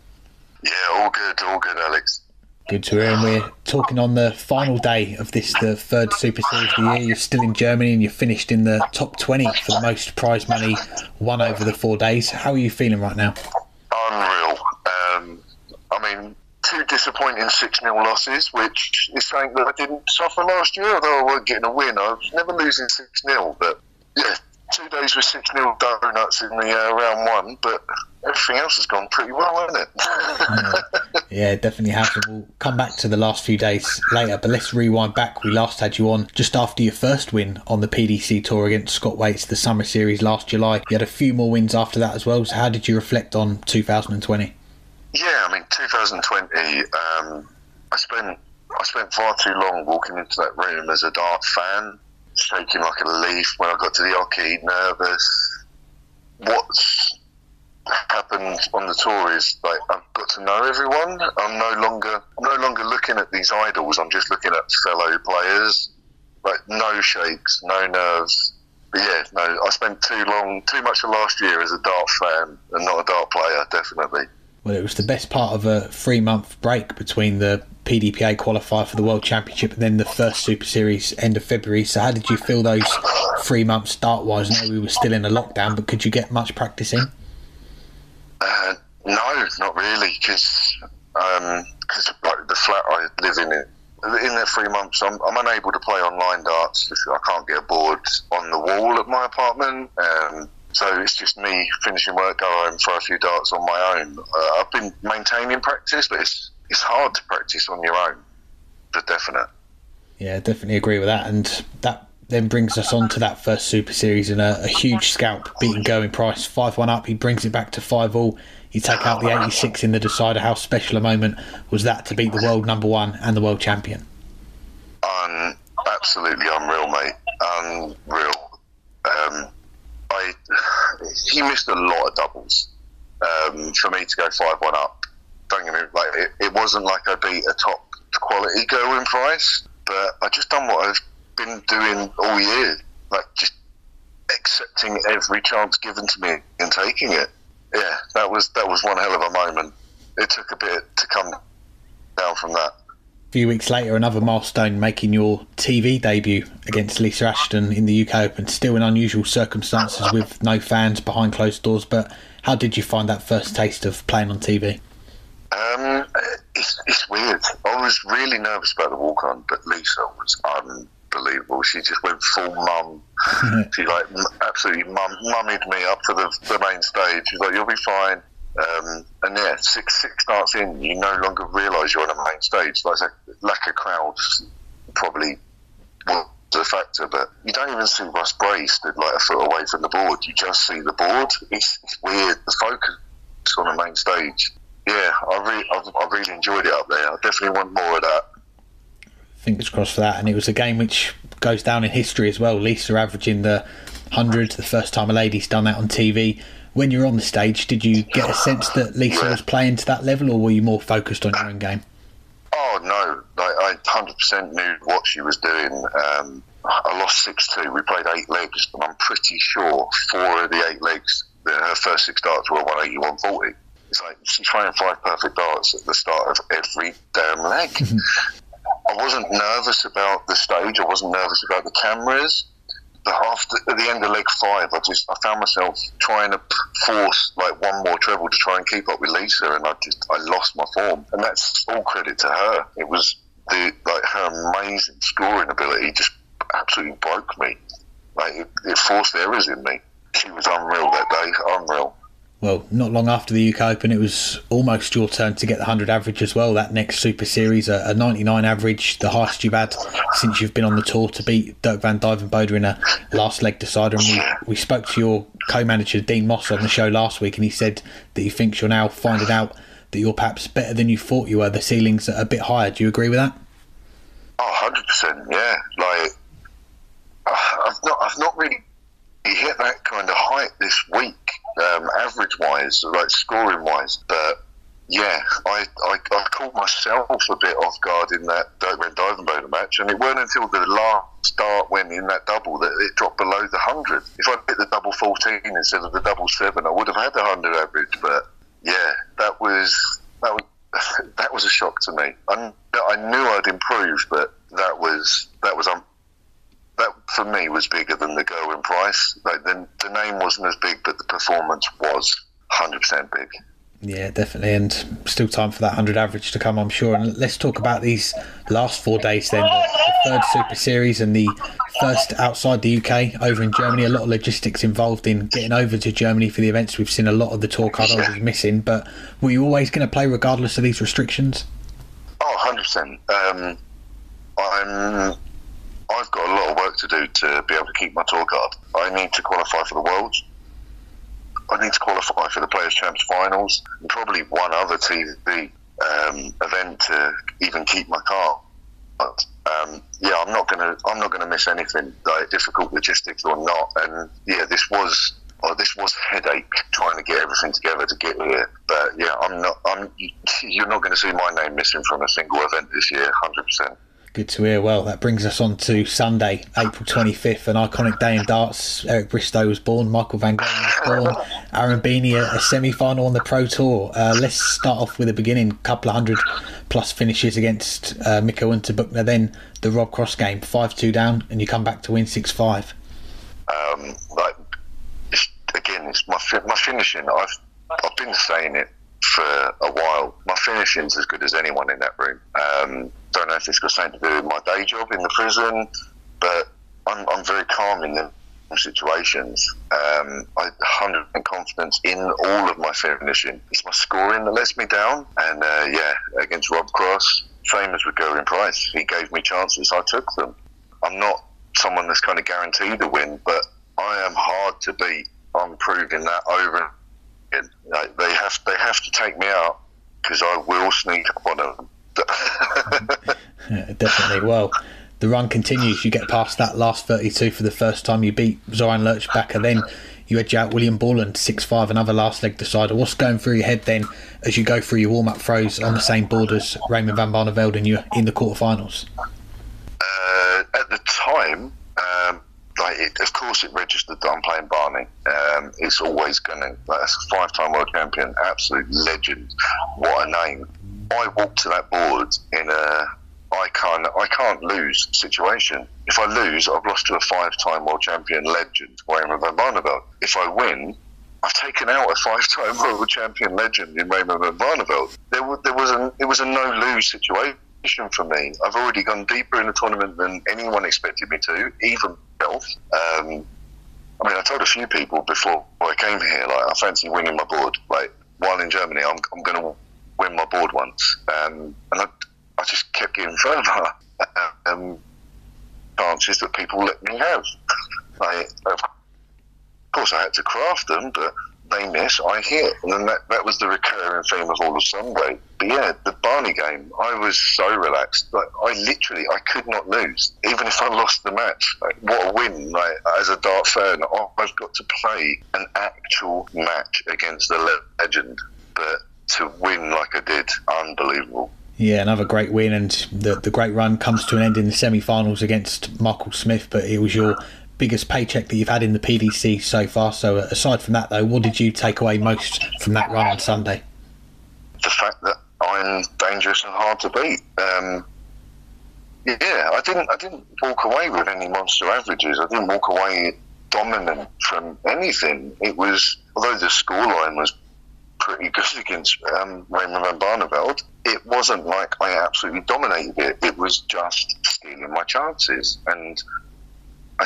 Yeah, all good, Alex. Good to hear. And we're talking on the final day of this, the third Super Series of the year. You're still in Germany and you're finished in the top 20 for the most prize money won over the 4 days. How are you feeling right now? Unreal. Two disappointing 6-0 losses, which is something that I didn't suffer last year, although I wasn't getting a win. I was never losing 6-0, but yeah, 2 days with 6-0 donuts in the round one, but everything else has gone pretty well, hasn't it? Yeah, it definitely has. And we'll come back to the last few days later, but let's rewind back. We last had you on just after your first win on the PDC Tour against Scott Waits, the Summer Series last July. You had a few more wins after that as well, so how did you reflect on 2020? Yeah, 2020, I spent far too long walking into that room as a dart fan, shaking like a leaf when I got to the arcade, nervous. What's happened on the tour is, like, I've got to know everyone. I'm no longer looking at these idols. I'm just looking at fellow players. Like, no shakes, no nerves. But yeah, no, I spent too much of last year as a dart fan and not a dart player, definitely. Well, it was the best part of a 3-month break between the PDPA qualifier for the World Championship and then the first Super Series end of February. So how did you feel those 3 months start-wise? I know we were still in a lockdown, but could you get much practice in? No, not really, because like the flat I live in their 3 months, I'm unable to play online darts. I can't get a board on the wall at my apartment. So it's just me finishing work, go home, throw a few darts on my own. I've been maintaining practice, but it's hard to practice on your own, for definite. Yeah, definitely agree with that. And that then brings us on to that first Super Series and a huge scalp, beating Gerwyn Price 5-1 up. He brings it back to 5-all. You take out the 86 in the decider. How special a moment was that to beat the world number one and the world champion? Absolutely unreal, mate. Unreal. He missed a lot of doubles for me to go 5-1 up. Don't get me wrong, it wasn't like I beat a top quality Gerwyn Price, but I just done what I've been doing all year, like just accepting every chance given to me and taking it. Yeah, that was one hell of a moment. It took a bit to come down from that. A few weeks later, another milestone, making your TV debut against Lisa Ashton in the UK Open, still in unusual circumstances with no fans, behind closed doors. But how did you find that first taste of playing on TV? It's weird. I was really nervous about the walk-on, but Lisa was unbelievable. She just went full mum. She like absolutely mummied me up to the main stage. She's like, "You'll be fine." And yeah, six starts in, you no longer realise you're on a main stage. Like lack of crowds probably was a factor, but you don't even see Russ Bray stood like a foot away from the board. You just see the board. It's weird. The focus on the main stage. Yeah, I really enjoyed it up there. I definitely want more of that. Fingers crossed for that. And it was a game which goes down in history as well. Lisa averaging the 100, the first time a lady's done that on TV. When you were on the stage, did you get a sense that Lisa was playing to that level, or were you more focused on your own game? Oh no, I 100% knew what she was doing. I lost 6-2. We played 8 legs, but I'm pretty sure 4 of the 8 legs, her first 6 darts were 180, 140. It's like she's throwing 5 perfect darts at the start of every damn leg. I wasn't nervous about the stage. I wasn't nervous about the cameras. But at the end of leg 5, I found myself trying to force like one more treble to try and keep up with Lisa, and I lost my form. And that's all credit to her. It was her amazing scoring ability just absolutely broke me. Like it forced errors in me. She was unreal that day. Unreal. Well, not long after the UK Open, it was almost your turn to get the 100 average as well. That next Super Series, a 99 average, the highest you've had since you've been on the tour, to beat Dirk van Duijvenbode in a last leg decider. And we spoke to your co-manager, Dean Moss, on the show last week, and he said that he thinks you're now finding out that you're perhaps better than you thought you were. The ceiling's a bit higher. Do you agree with that? Oh, 100%, yeah. Like, I've not really hit that kind of height this week, average-wise, like scoring-wise. But yeah, I caught myself a bit off guard in that Dirk van Duijvenbode match, and it weren't until the last start when in that double that it dropped below the 100. If I'd hit the double 14 instead of the double 7, I would have had the 100 average. But yeah, that was a shock to me. I knew I'd improved, but that for me was bigger than the Gerwyn Price. Like the name wasn't as big, but the performance was 100% big. Yeah, definitely, and still time for that 100 average to come, I'm sure. And let's talk about these last 4 days then. The third Super Series and the first outside the UK, over in Germany. A lot of logistics involved in getting over to Germany for the events. We've seen a lot of the tour card holders missing, but were you always going to play regardless of these restrictions? Oh, 100%. I've got a lot of work to do to be able to keep my tour card. I need to qualify for the Worlds. I need to qualify for the Players' Champs finals, and probably one other TV event to even keep my card. But yeah, I'm not gonna miss anything, like difficult logistics or not. And yeah, this was headache trying to get everything together to get here. But yeah, you're not going to see my name missing from a single event this year, 100%. Good to hear. Well, that brings us on to Sunday, April 25th, an iconic day in darts. Eric Bristow was born, Michael van Gogh was born, Aaron Beeney a semi-final on the Pro Tour. Let's start off with the beginning. Couple of 100+ finishes against Mikko Unterbuchner, then the Rob Cross game, 5-2 down, and you come back to win 6-5. It's my finishing. I've been saying it for a while. My finishing's as good as anyone in that room. Don't know if it's got something to do with my day job in the prison, but I'm very calm in the situations. I 100% confidence in all of my finishing. It's my scoring that lets me down, and against Rob Cross, same as with Gerwyn Price, he gave me chances, I took them. I'm not someone that's kind of guaranteed a win, but I am hard to beat. I'm proving that over and again. They have to take me out, because I will sneak up on them. Yeah, definitely. Well, the run continues. You get past that last 32 for the first time. You beat Zoran Lerchbacher, then you edge out William Borland 6-5, another last leg decider. What's going through your head then as you go through your warm-up throws on the same board as Raymond van Barneveld and you're in the quarterfinals? At the time, of course it registered that I'm playing Barney. It's always going to, that's a 5-time world champion, absolute legend. What a name. I walked to that board in a I can't lose situation. If I lose, I've lost to a 5-time world champion legend, Raymond van Barneveld. If I win, I've taken out a 5-time world champion legend in Raymond van Barneveld. It was a no-lose situation. for me. I've already gone deeper in the tournament than anyone expected me to, even myself. I told a few people before I came here, like, I fancy winning my board. Like, while in Germany, I'm going to win my board once. And I just kept getting further chances that people let me have. Like, of course, I had to craft them, but they miss, I hit. And then that was the recurring theme of all of Sunday. But yeah, the Barney game, I was so relaxed. Like, I could not lose. Even if I lost the match, like, what a win. Like, as a dart fan, I've got to play an actual match against the legend. But to win like I did, unbelievable. Yeah, another great win, and the great run comes to an end in the semi-finals against Michael Smith, but it was your biggest paycheck that you've had in the PDC so far. So aside from that, though, what did you take away most from that run on Sunday? The fact that I'm dangerous and hard to beat. I didn't walk away with any monster averages. I didn't walk away dominant from anything. It was, although the scoreline was pretty good against Raymond and Barneveld, it wasn't like I absolutely dominated it. It was just stealing my chances. And I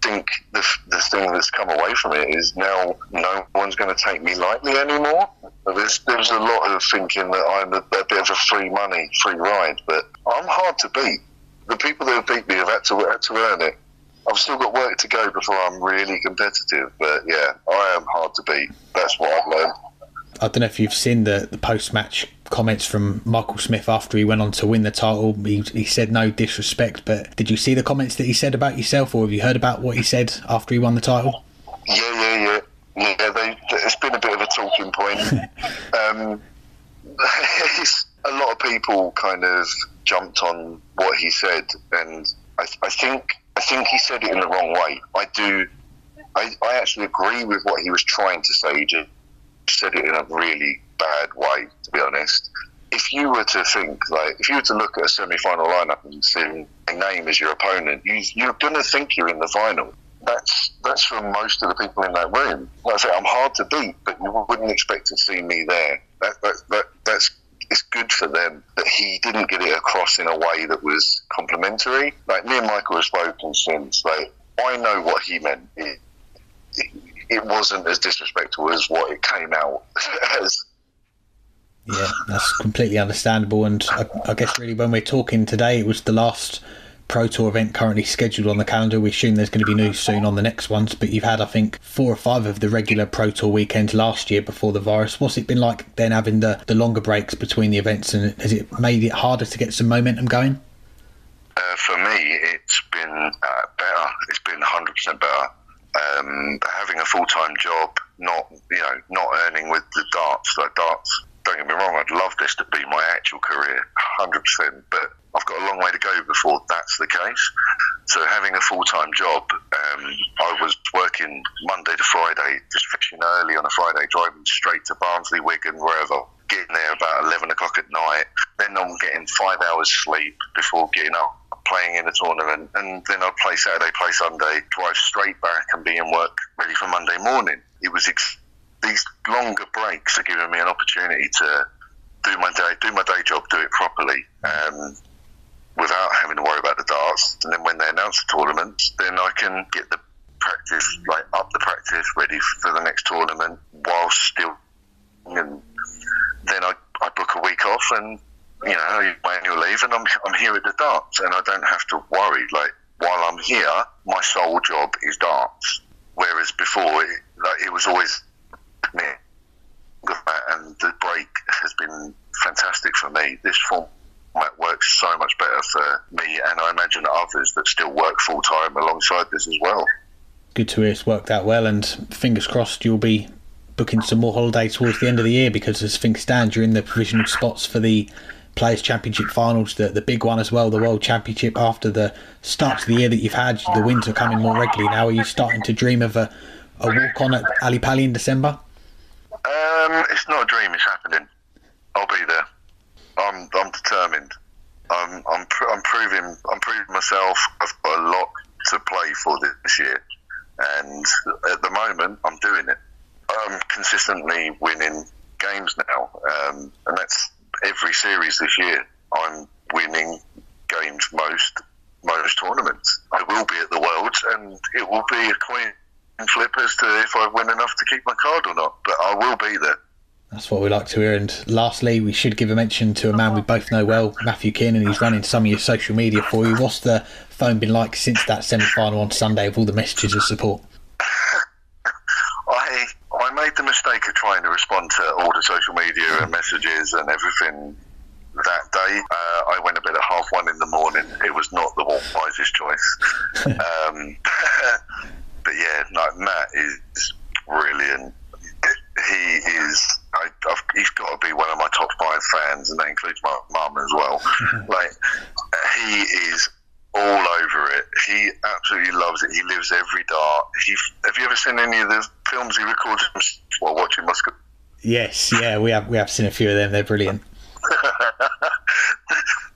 think the thing that's come away from it is now no one's going to take me lightly anymore. There's a lot of thinking that I'm a bit of a free ride, but I'm hard to beat. The people that have beat me have had to earn it. I've still got work to go before I'm really competitive, but yeah, I am hard to beat. That's what I've learned. I don't know if you've seen the post-match comments from Michael Smith after he went on to win the title. He said no disrespect, but did you see the comments that he said about yourself, or have you heard about what he said after he won the title? Yeah. It's been a bit of a talking point. A lot of people kind of jumped on what he said, and I think he said it in the wrong way. I actually agree with what he was trying to say. He just said it in a really bad way, to be honest. If you were to look at a semi-final lineup and see a name as your opponent, you're going to think you're in the final. That's for most of the people in that room. Like I say, I'm hard to beat, but you wouldn't expect to see me there. It's good for them that he didn't get it across in a way that was complimentary. Like, me and Michael have spoken since. Like, I know what he meant. It wasn't as disrespectful as what it came out as. Yeah, that's completely understandable. And I guess really when we're talking today, it was the last Pro Tour event currently scheduled on the calendar. We assume there's going to be news soon on the next ones, but you've had, I think, 4 or 5 of the regular Pro Tour weekends last year before the virus. What's it been like then, having the longer breaks between the events, and has it made it harder to get some momentum going? For me, it's been better. It's been 100% better. Having a full-time job, not earning with the darts. Like, darts, don't get me wrong, I'd love this to be my actual career, 100%, but I've got a long way to go before that's the case. So having a full-time job, I was working Monday to Friday, just finishing early on a Friday, driving straight to Barnsley, Wigan, wherever, getting there about 11 o'clock at night. Then I'm getting 5 hours sleep before getting up, playing in a tournament, and then I'd play Saturday, play Sunday, drive straight back and be in work ready for Monday morning. It was these longer breaks are giving me an opportunity to do my day job, do it properly, without having to worry about the darts. And then when they announce the tournaments, then I can get the practice, like up the practice, ready for the next tournament, while still, and then I book a week off and, my annual leave, and I'm here at the darts, and I don't have to worry. Like, while I'm here, my sole job is darts. Whereas before, it was always me. And the break has been fantastic for me. This format works so much better for me, and I imagine others that still work full time alongside this as well. Good to hear it's worked out well, and fingers crossed you'll be booking some more holidays towards the end of the year, because as things stand, you're in the provisional spots for the Players' Championship finals, the big one as well, the World Championship. After the start of the year that you've had, the wins are coming more regularly now. Are you starting to dream of a walk-on at Ali Pali in December? It's not a dream, it's happening. I'll be there. I'm determined. I'm proving myself. I've got a lot to play for this year, and at the moment I'm doing it. I'm consistently winning games now, and that's every series this year. I'm winning games most tournaments. I will be at the Worlds, and it will be a coin flip as to if I win enough to keep my card or not, but I will be there. That's what we like to hear. And lastly, we should give a mention to a man we both know well, Matthew Kiernan. He's running some of your social media for you. What's the phone been like since that semi-final on Sunday with all the messages of support? I made the mistake of trying to respond to all the social media and messages and everything that day. I went a bit at 1:30 in the morning. It was not the wisest choice. But yeah, no, Matt is brilliant. He's got to be one of my top 5 fans, and that includes my mum as well. Like, he is all over it. He absolutely loves it. He lives every dart. Have you ever seen any of the films he records while watching Muscat? Yes, yeah, we have seen a few of them. They're brilliant.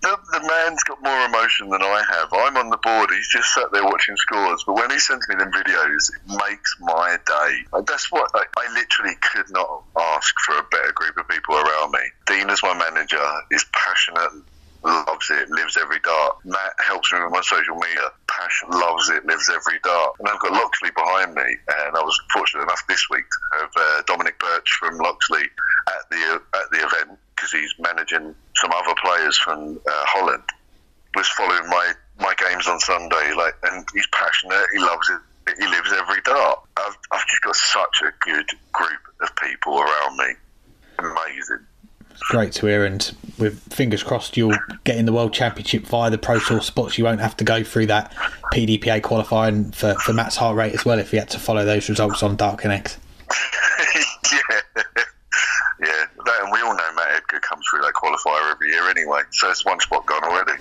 The man's got more emotion than I have. I'm on the board. He's just sat there watching scores. But when he sends me them videos, it makes my day. That's what I literally could not ask for a better group of people around me. Dean, as my manager, is passionate, loves it, lives every dart. Matt helps me with my social media. Passion, loves it, lives every dart. And I've got Loxley behind me, and I was fortunate enough this week to have Dominic Birch from Loxley at the event, because he's managing some other players from Holland. Was following my games on Sunday, and he's passionate. He loves it. He lives every dart. I've just got such a good group of people around me. Amazing. Great to hear, and with fingers crossed you'll get in the World Championship via the Pro Tour spots. You won't have to go through that PDPA qualifying for Matt's heart rate as well if he had to follow those results on Dart Connect. Yeah, and we all know Matt Edgar comes through that qualifier every year anyway, so it's one spot gone already.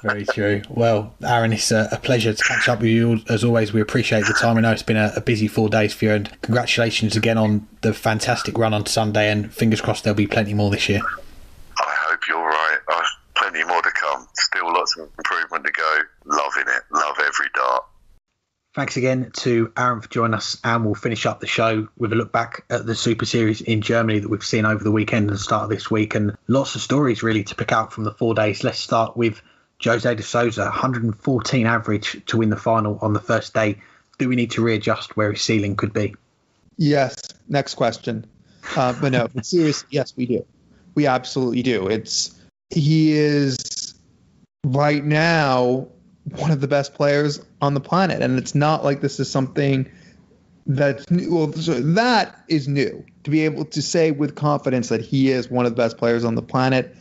Very true. Well, Aaron, it's a pleasure to catch up with you as always. We appreciate the time. I know it's been a busy 4 days for you, and congratulations again on the fantastic run on Sunday, and fingers crossed there'll be plenty more this year. I hope you're right. Plenty more to come. Still lots of improvement to go. Loving it. Love every dart. Thanks again to Aaron for joining us, and we'll finish up the show with a look back at the Super Series in Germany that we've seen over the weekend and the start of this week, and lots of stories really to pick out from the 4 days. Let's start with Jose de Souza, 114 average to win the final on the first day. Do we need to readjust where his ceiling could be? Yes. Next question. But no, but seriously, yes, we do. We absolutely do. He is right now one of the best players on the planet, and it's not like this is something that's new. Well, that is new, to be able to say with confidence that he is one of the best players on the planet.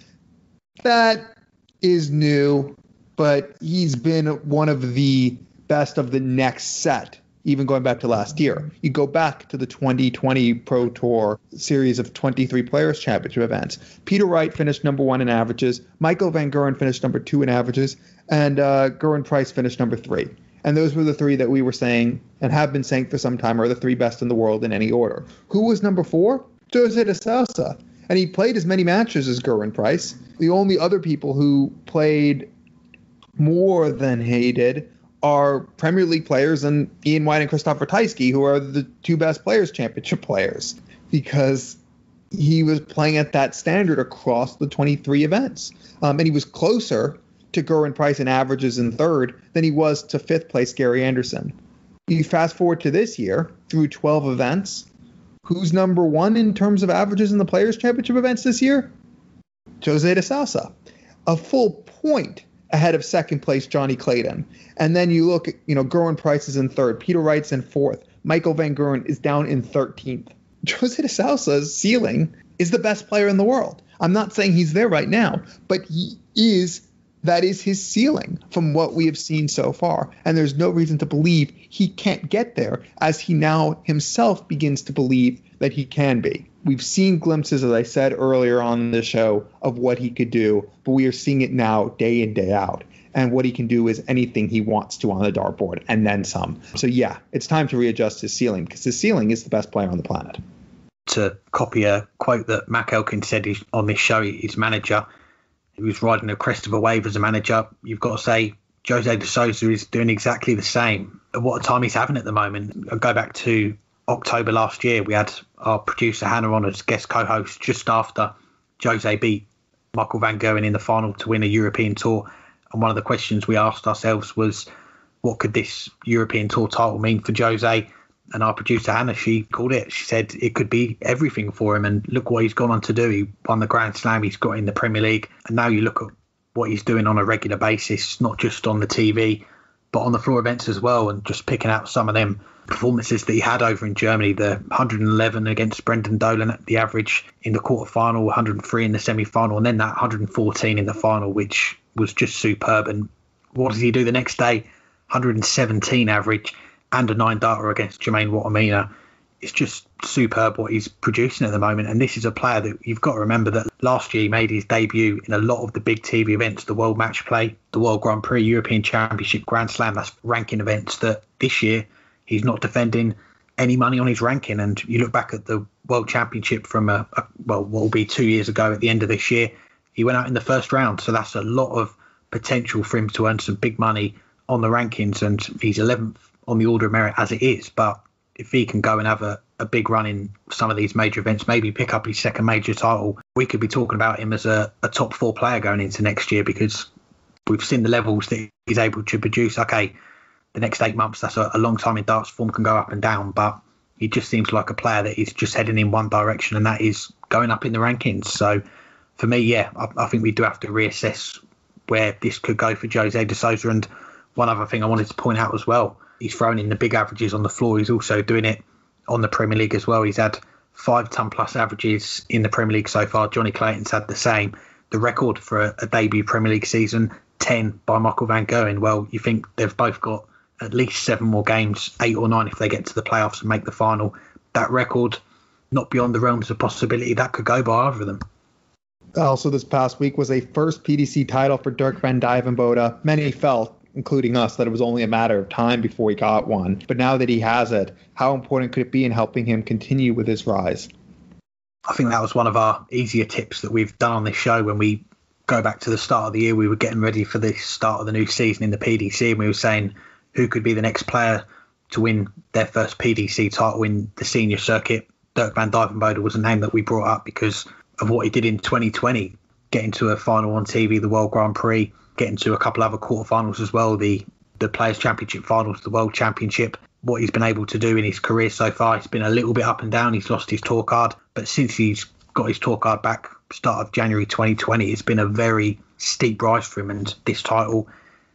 That is new, but he's been one of the best of the next set, even going back to last year. You go back to the 2020 Pro Tour series of 23 Players Championship events. Peter Wright finished number 1 in averages. Michael Van Gerwen finished number 2 in averages. And Gerwyn Price finished number 3. And those were the 3 that we were saying and have been saying for some time are the 3 best in the world in any order. Who was number 4? Jose de Souza. And he played as many matches as Gerwyn Price. The only other people who played more than he did are Premier League players and Ian White and Christopher Tyskie, who are the 2 best Players Championship players, because he was playing at that standard across the 23 events. And he was closer to Gerwyn Price in averages in 3rd than he was to 5th place Gary Anderson. You fast forward to this year, through 12 events, who's number 1 in terms of averages in the Players' Championship events this year? Jose de Souza. A full point ahead of 2nd place Jonny Clayton. And then you look at, Gerwyn Price is in 3rd, Peter Wright's in 4th, Michael Van Gerwen is down in 13th. Jose de Souza's ceiling is the best player in the world. I'm not saying he's there right now, but that is his ceiling from what we have seen so far. And there's no reason to believe he can't get there, as he now himself begins to believe that he can be. We've seen glimpses, as I said earlier on the show, of what he could do, but we are seeing it now day in, day out. And what he can do is anything he wants to on the dartboard, and then some. So yeah, it's time to readjust his ceiling, because his ceiling is the best player on the planet. To copy a quote that Mac Elkin said on this show, his manager, he was riding the crest of a wave as a manager. You've got to say Jose de Souza is doing exactly the same. What a time he's having at the moment. I'll go back to October last year. We had our producer Hannah on as guest co-host just after Jose beat Michael van Gerwen in the final to win a European Tour. And one of the questions we asked ourselves was, what could this European Tour title mean for Jose? And our producer, Hannah, she called it. She said it could be everything for him. And look what he's gone on to do. He won the Grand Slam. He's got in the Premier League. And now you look at what he's doing on a regular basis, not just on the TV, but on the floor events as well. And just picking out some of them performances that he had over in Germany, the 111 against Brendan Dolan at the average in the quarterfinal, 103 in the semi-final, and then that 114 in the final, which was just superb. And what does he do the next day? 117 average and a 9-darter against Jermaine Wattimena. It's just superb what he's producing at the moment. And this is a player that you've got to remember that last year he made his debut in a lot of the big TV events, the World Match Play, the World Grand Prix, European Championship, Grand Slam. That's ranking events that this year he's not defending any money on his ranking. And you look back at the World Championship from what will be 2 years ago at the end of this year, he went out in the first round. So that's a lot of potential for him to earn some big money on the rankings. And he's 11th on the order of merit as it is. But if he can go and have a big run in some of these major events, maybe pick up his second major title, we could be talking about him as a top 4 player going into next year, because we've seen the levels that he's able to produce. Okay, the next 8 months, that's a long time in darts. Form can go up and down, but he just seems like a player that is just heading in one direction, and that is going up in the rankings. So for me, yeah, I think we do have to reassess where this could go for Jose de Souza. And one other thing I wanted to point out as well, he's thrown in the big averages on the floor. He's also doing it on the Premier League as well. He's had 5-ton plus averages in the Premier League so far. Jonny Clayton's had the same. The record for a debut Premier League season, 10 by Michael van Gerwen. Well, you think they've both got at least 7 more games, 8 or 9 if they get to the playoffs and make the final. That record, not beyond the realms of possibility. That could go by either of them. Also, this past week was a first PDC title for Dirk van Dijvenbode. Many felt, including us, that it was only a matter of time before he got one. But now that he has it, how important could it be in helping him continue with his rise? I think that was one of our easier tips that we've done on this show. When we go back to the start of the year, we were getting ready for the start of the new season in the PDC, and we were saying who could be the next player to win their first PDC title in the senior circuit. Dirk van Dijvenbode was a name that we brought up because of what he did in 2020, getting to a final on TV, the World Grand Prix, getting to a couple other quarterfinals as well, the Players' Championship finals, the World Championship. What he's been able to do in his career so far, it's been a little bit up and down. He's lost his tour card, but since he's got his tour card back, start of January 2020, it's been a very steep rise for him. And this title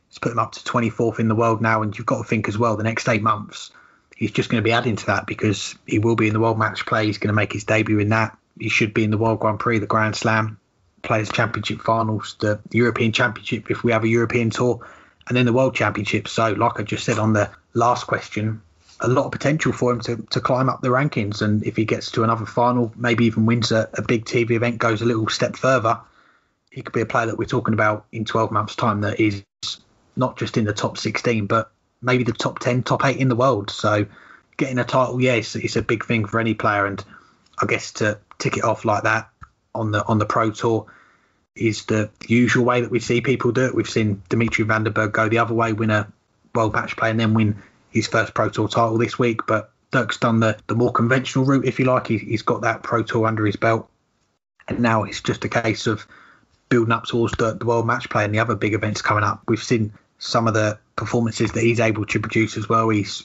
has put him up to 24th in the world now. And you've got to think as well, the next 8 months, he's just going to be adding to that, because he will be in the World Match Play. He's going to make his debut in that. He should be in the World Grand Prix, the Grand Slam, Players' Championship finals, the European Championship if we have a European Tour, and then the World Championship. So like I just said on the last question, a lot of potential for him to climb up the rankings. And if he gets to another final, maybe even wins a big TV event, goes a little step further, he could be a player that we're talking about in 12 months' time that is not just in the top 16, but maybe the top 10, top 8 in the world. So getting a title, yeah, it's a big thing for any player. And I guess to tick it off like that on the Pro Tour is the usual way that we see people do it. We've seen Dimitri van der Berg go the other way, win a World Match Play and then win his first Pro Tour title this week. But Dirk's done the more conventional route, if you like. He's got that Pro Tour under his belt. And now it's just a case of building up towards the World Match Play and the other big events coming up. We've seen some of the performances that he's able to produce as well. He's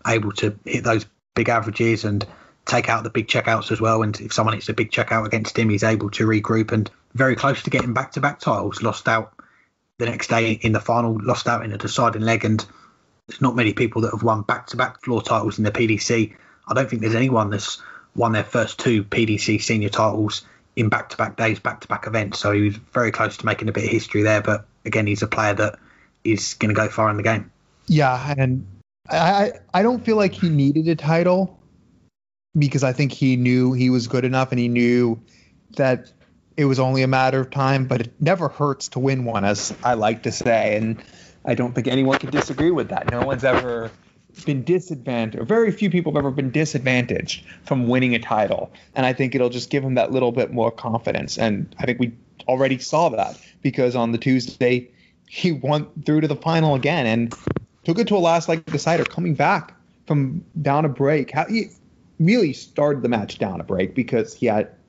able to hit those big averages and take out the big checkouts as well. And if someone hits a big checkout against him, he's able to regroup, and very close to getting back-to-back titles. Lost out the next day in the final, lost out in a deciding leg, and there's not many people that have won back-to-back floor titles in the PDC. I don't think there's anyone that's won their first 2 PDC senior titles in back-to-back days, back-to-back events. So he was very close to making a bit of history there. But again, he's a player that is going to go far in the game. Yeah, and I don't feel like he needed a title, because I think he knew he was good enough, and he knew that it was only a matter of time. But it never hurts to win one, as I like to say. And I don't think anyone can disagree with that. No one's ever been disadvantaged, or very few people have ever been disadvantaged from winning a title. And I think it'll just give him that little bit more confidence. And I think we already saw that, because on the Tuesday, he won through to the final again and took it to a last leg decider, coming back from down a break. He really started the match down a break because he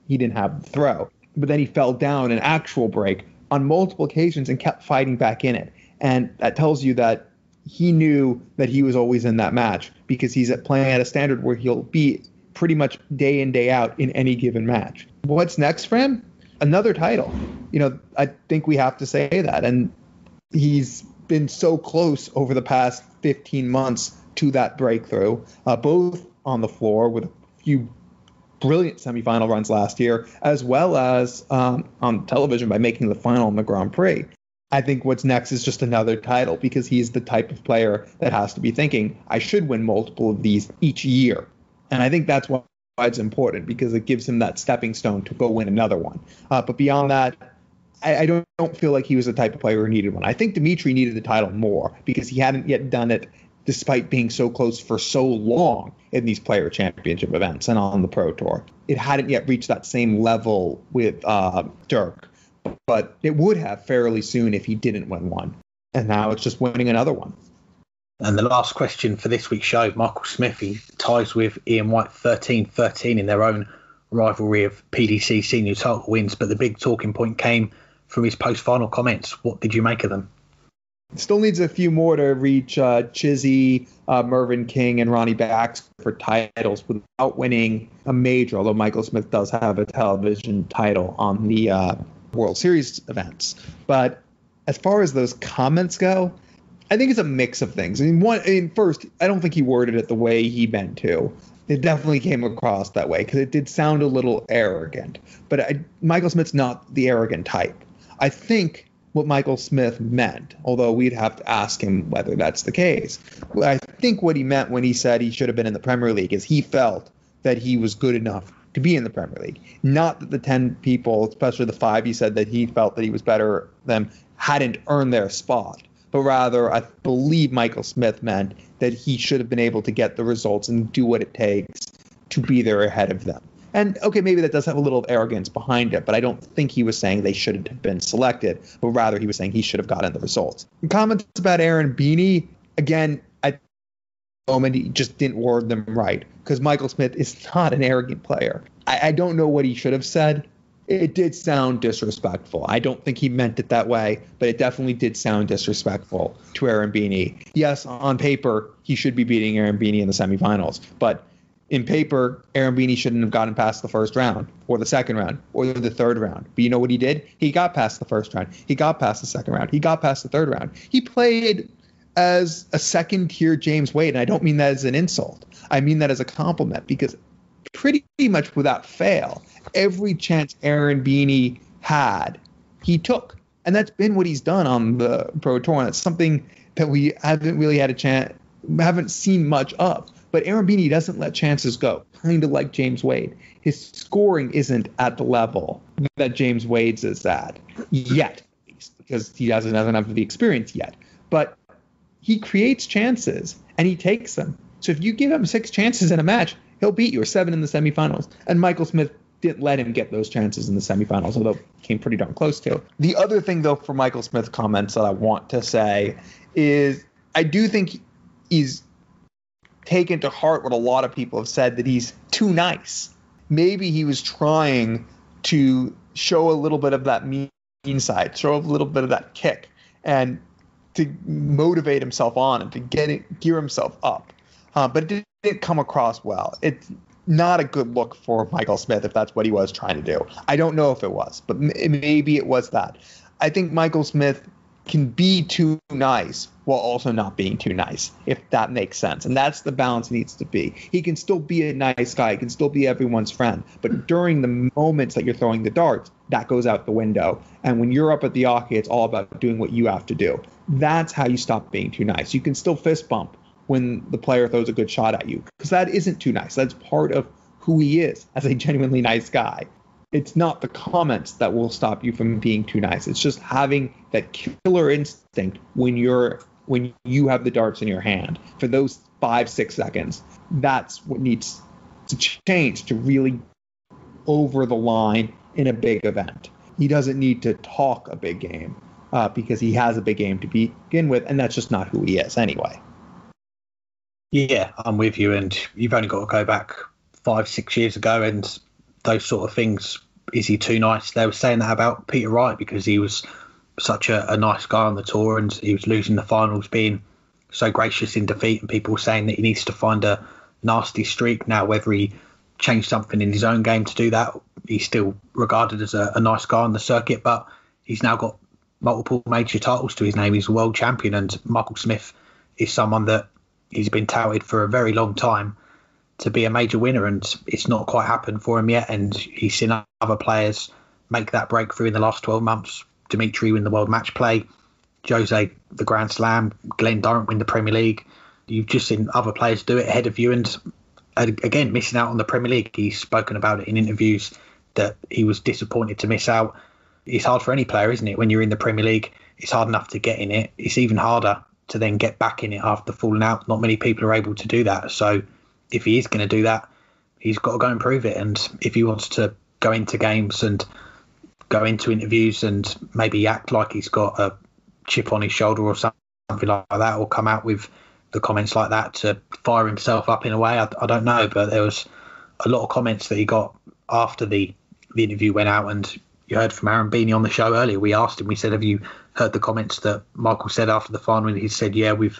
didn't have the throw. but then he fell down an actual break on multiple occasions and kept fighting back in it. And that tells you that he knew that he was always in that match because he's playing at a standard where he'll be pretty much day in, day out in any given match. What's next for him? Another title. I think we have to say that. And he's been so close over the past 15 months to that breakthrough, both on the floor with a few brilliant semifinal runs last year, as well as on television by making the final in the Grand Prix. I think what's next is just another title because he's the type of player that has to be thinking, I should win multiple of these each year. And I think that's why it's important because it gives him that stepping stone to go win another one. But beyond that, I don't feel like he was the type of player who needed one. I think Dimitri needed the title more because he hadn't yet done it despite being so close for so long in these player championship events and on the Pro Tour. It hadn't yet reached that same level with Dirk, but it would have fairly soon if he didn't win one. And now it's just winning another one. And the last question for this week's show, Michael Smith, he ties with Ian White 13-13 in their own rivalry of PDC senior title wins, but the big talking point came from his post-final comments. What did you make of them? Still needs a few more to reach Chizzy, Mervyn King, and Ronnie Baxter for titles without winning a major, although Michael Smith does have a television title on the World Series events. But as far as those comments go, I think it's a mix of things. First, I don't think he worded it the way he meant to. It definitely came across that way because it did sound a little arrogant. But Michael Smith's not the arrogant type. I think what Michael Smith meant, although we'd have to ask him whether that's the case. I think what he meant when he said he should have been in the Premier League is he felt that he was good enough to be in the Premier League. Not that the 10 people, especially the 5 he said that he felt that he was better than, hadn't earned their spot. But rather, I believe Michael Smith meant that he should have been able to get the results and do what it takes to be there ahead of them. And, okay, maybe that does have a little arrogance behind it, but I don't think he was saying they shouldn't have been selected, but rather he was saying he should have gotten the results. And comments about Aaron Beeney, again, at the moment, he just didn't word them right, because Michael Smith is not an arrogant player. I don't know what he should have said. It did sound disrespectful. I don't think he meant it that way, but it definitely did sound disrespectful to Aaron Beeney. Yes, on paper, he should be beating Aaron Beeney in the semifinals, but in paper, Aaron Beeney shouldn't have gotten past the first round or the second round or the third round. But you know what he did? He got past the first round. He got past the second round. He got past the third round. He played as a second-tier James Wade, and I don't mean that as an insult. I mean that as a compliment because pretty much without fail, every chance Aaron Beeney had, he took. And that's been what he's done on the Pro Tour, and it's something that we haven't really had a chance, haven't seen much of. But Aaron Beeney doesn't let chances go, kind of like James Wade. His scoring isn't at the level that James Wade's is at, yet, at least, because he doesn't have the experience yet. But he creates chances, and he takes them. So if you give him 6 chances in a match, he'll beat you, or 7 in the semifinals. And Michael Smith didn't let him get those chances in the semifinals, although came pretty darn close to. The other thing, though, for Michael Smith's comments that I want to say is I do think he's taken to heart what a lot of people have said, that he's too nice. Maybe he was trying to show a little bit of that mean side, show a little bit of that kick, and to motivate himself on and to gear himself up. But it didn't come across well. It's not a good look for Michael Smith if that's what he was trying to do. I don't know if it was, but maybe it was that. I think Michael Smith can be too nice while also not being too nice, if that makes sense. And that's the balance it needs to be. He can still be a nice guy. He can still be everyone's friend. But during the moments that you're throwing the darts, that goes out the window. And when you're up at the hockey, it's all about doing what you have to do. That's how you stop being too nice. You can still fist bump when the player throws a good shot at you, because that isn't too nice. That's part of who he is as a genuinely nice guy. It's not the comments that will stop you from being too nice. It's just having that killer instinct when you have the darts in your hand for those 5-6 seconds. That's what needs to change to really over the line in a big event. He doesn't need to talk a big game because he has a big game to begin with, and that's just not who he is anyway. Yeah, I'm with you, and you've only got to go back 5-6 years ago, and those sort of things is he too nice? They were saying that about Peter Wright because he was such a nice guy on the tour and he was losing the finals, being so gracious in defeat, and people were saying that he needs to find a nasty streak. Now, whether he changed something in his own game to do that, he's still regarded as a nice guy on the circuit, but he's now got multiple major titles to his name. He's a world champion, and Michael Smith is someone that he's been touted for a very long time to be a major winner, and it's not quite happened for him yet. And he's seen other players make that breakthrough in the last 12 months. Dimitri win the World Match Play, Jose the Grand Slam, Glenn Durant win the Premier League. You've just seen other players do it ahead of you, and again, missing out on the Premier League. He's spoken about it in interviews that he was disappointed to miss out. It's hard for any player, isn't it? When you're in the Premier League, it's hard enough to get in it. It's even harder to then get back in it after falling out. Not many people are able to do that. So if he is going to do that, he's got to go and prove it. And if he wants to go into games and go into interviews and maybe act like he's got a chip on his shoulder or something like that, or come out with the comments like that to fire himself up in a way, I don't know. But there was a lot of comments that he got after the interview went out, and you heard from Aaron Beeney on the show earlier. We asked him, we said, have you heard the comments that Michael said after the final? And he said, yeah, we've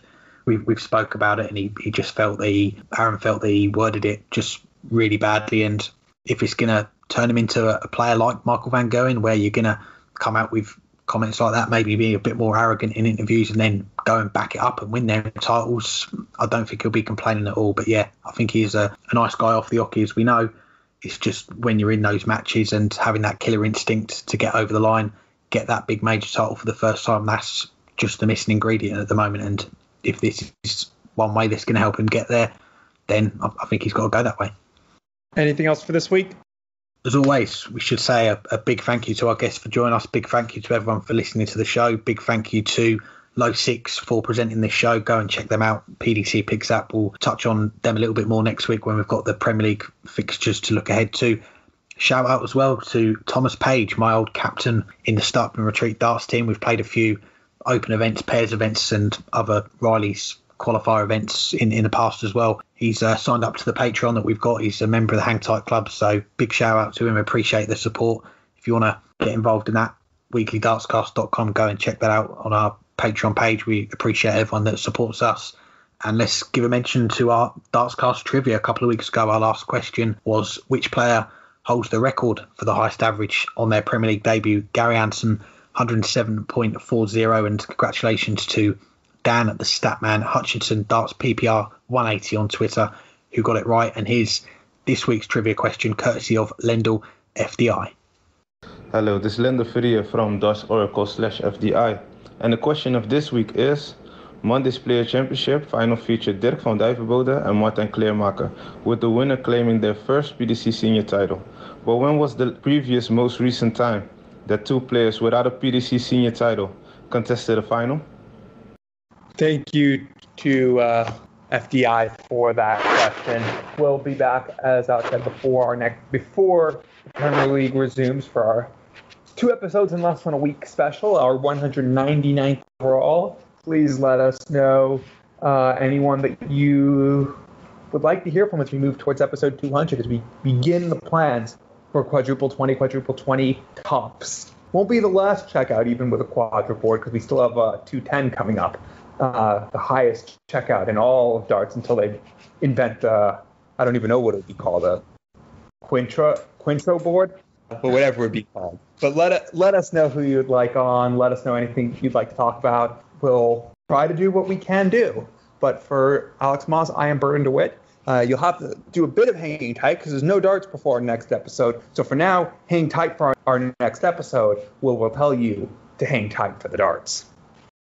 spoke about it, and he just felt that Aaron felt that he worded it just really badly. And if it's going to turn him into a player like Michael van Gerwen, where you're going to come out with comments like that, maybe be a bit more arrogant in interviews and then go and back it up and win their titles, I don't think he'll be complaining at all. But yeah, I think he's a nice guy off the hockey, as we know. It's just when you're in those matches and having that killer instinct to get over the line, get that big major title for the first time, that's just the missing ingredient at the moment. And if this is one way that's going to help him get there, then I think he's got to go that way. Anything else for this week? As always, we should say a big thank you to our guests for joining us. Big thank you to everyone for listening to the show. Big thank you to Low Six for presenting this show. Go and check them out. PDC Picks App. We'll touch on them a little bit more next week when we've got the Premier League fixtures to look ahead to. Shout out as well to Thomas Page, my old captain in the Start and Retreat darts team. We've played a few open events, pairs events, and other Riley's qualifier events in the past as well. He's signed up to the Patreon that we've got. He's a member of the Hang Tight Club, so big shout out to him. Appreciate the support. If you want to get involved in that, weeklydartscast.com, go and check that out on our Patreon page. We appreciate everyone that supports us. And let's give a mention to our Dartscast trivia. A couple of weeks ago, our last question was, which player holds the record for the highest average on their Premier League debut? Gary Anson, 107.40, and congratulations to Dan at the Statman Hutchinson Darts PPR 180 on Twitter, who got it right. And here's this week's trivia question, courtesy of Lendl FDI. Hello, this is Lendl Ferrier from Darts-Oracle/FDI. And the question of this week is, Monday's Player Championship final featured Dirk van Dijvenbode and Martin Kleermaker, with the winner claiming their first PDC senior title. But when was the previous most recent time that two players without a PDC senior title contested a final? Thank you to FDI for that question. We'll be back, as I said before, before the Premier League resumes for our 2 episodes in less than a week special, our 199th overall. Please let us know anyone that you would like to hear from as we move towards episode 200, as we begin the plans for quadruple 20 tops. Won't be the last checkout, even with a quadruple, because we still have 210 coming up. The highest checkout in all of darts until they invent I don't even know what it would be called, a Quintro board, but whatever it would be called. But let us know who you'd like on. Let us know anything you'd like to talk about. We'll try to do what we can do. But for Alex Moss, I am Burton DeWitt. You'll have to do a bit of hanging tight because there's no darts before our next episode. So for now, hang tight for our next episode. We'll tell you to hang tight for the darts.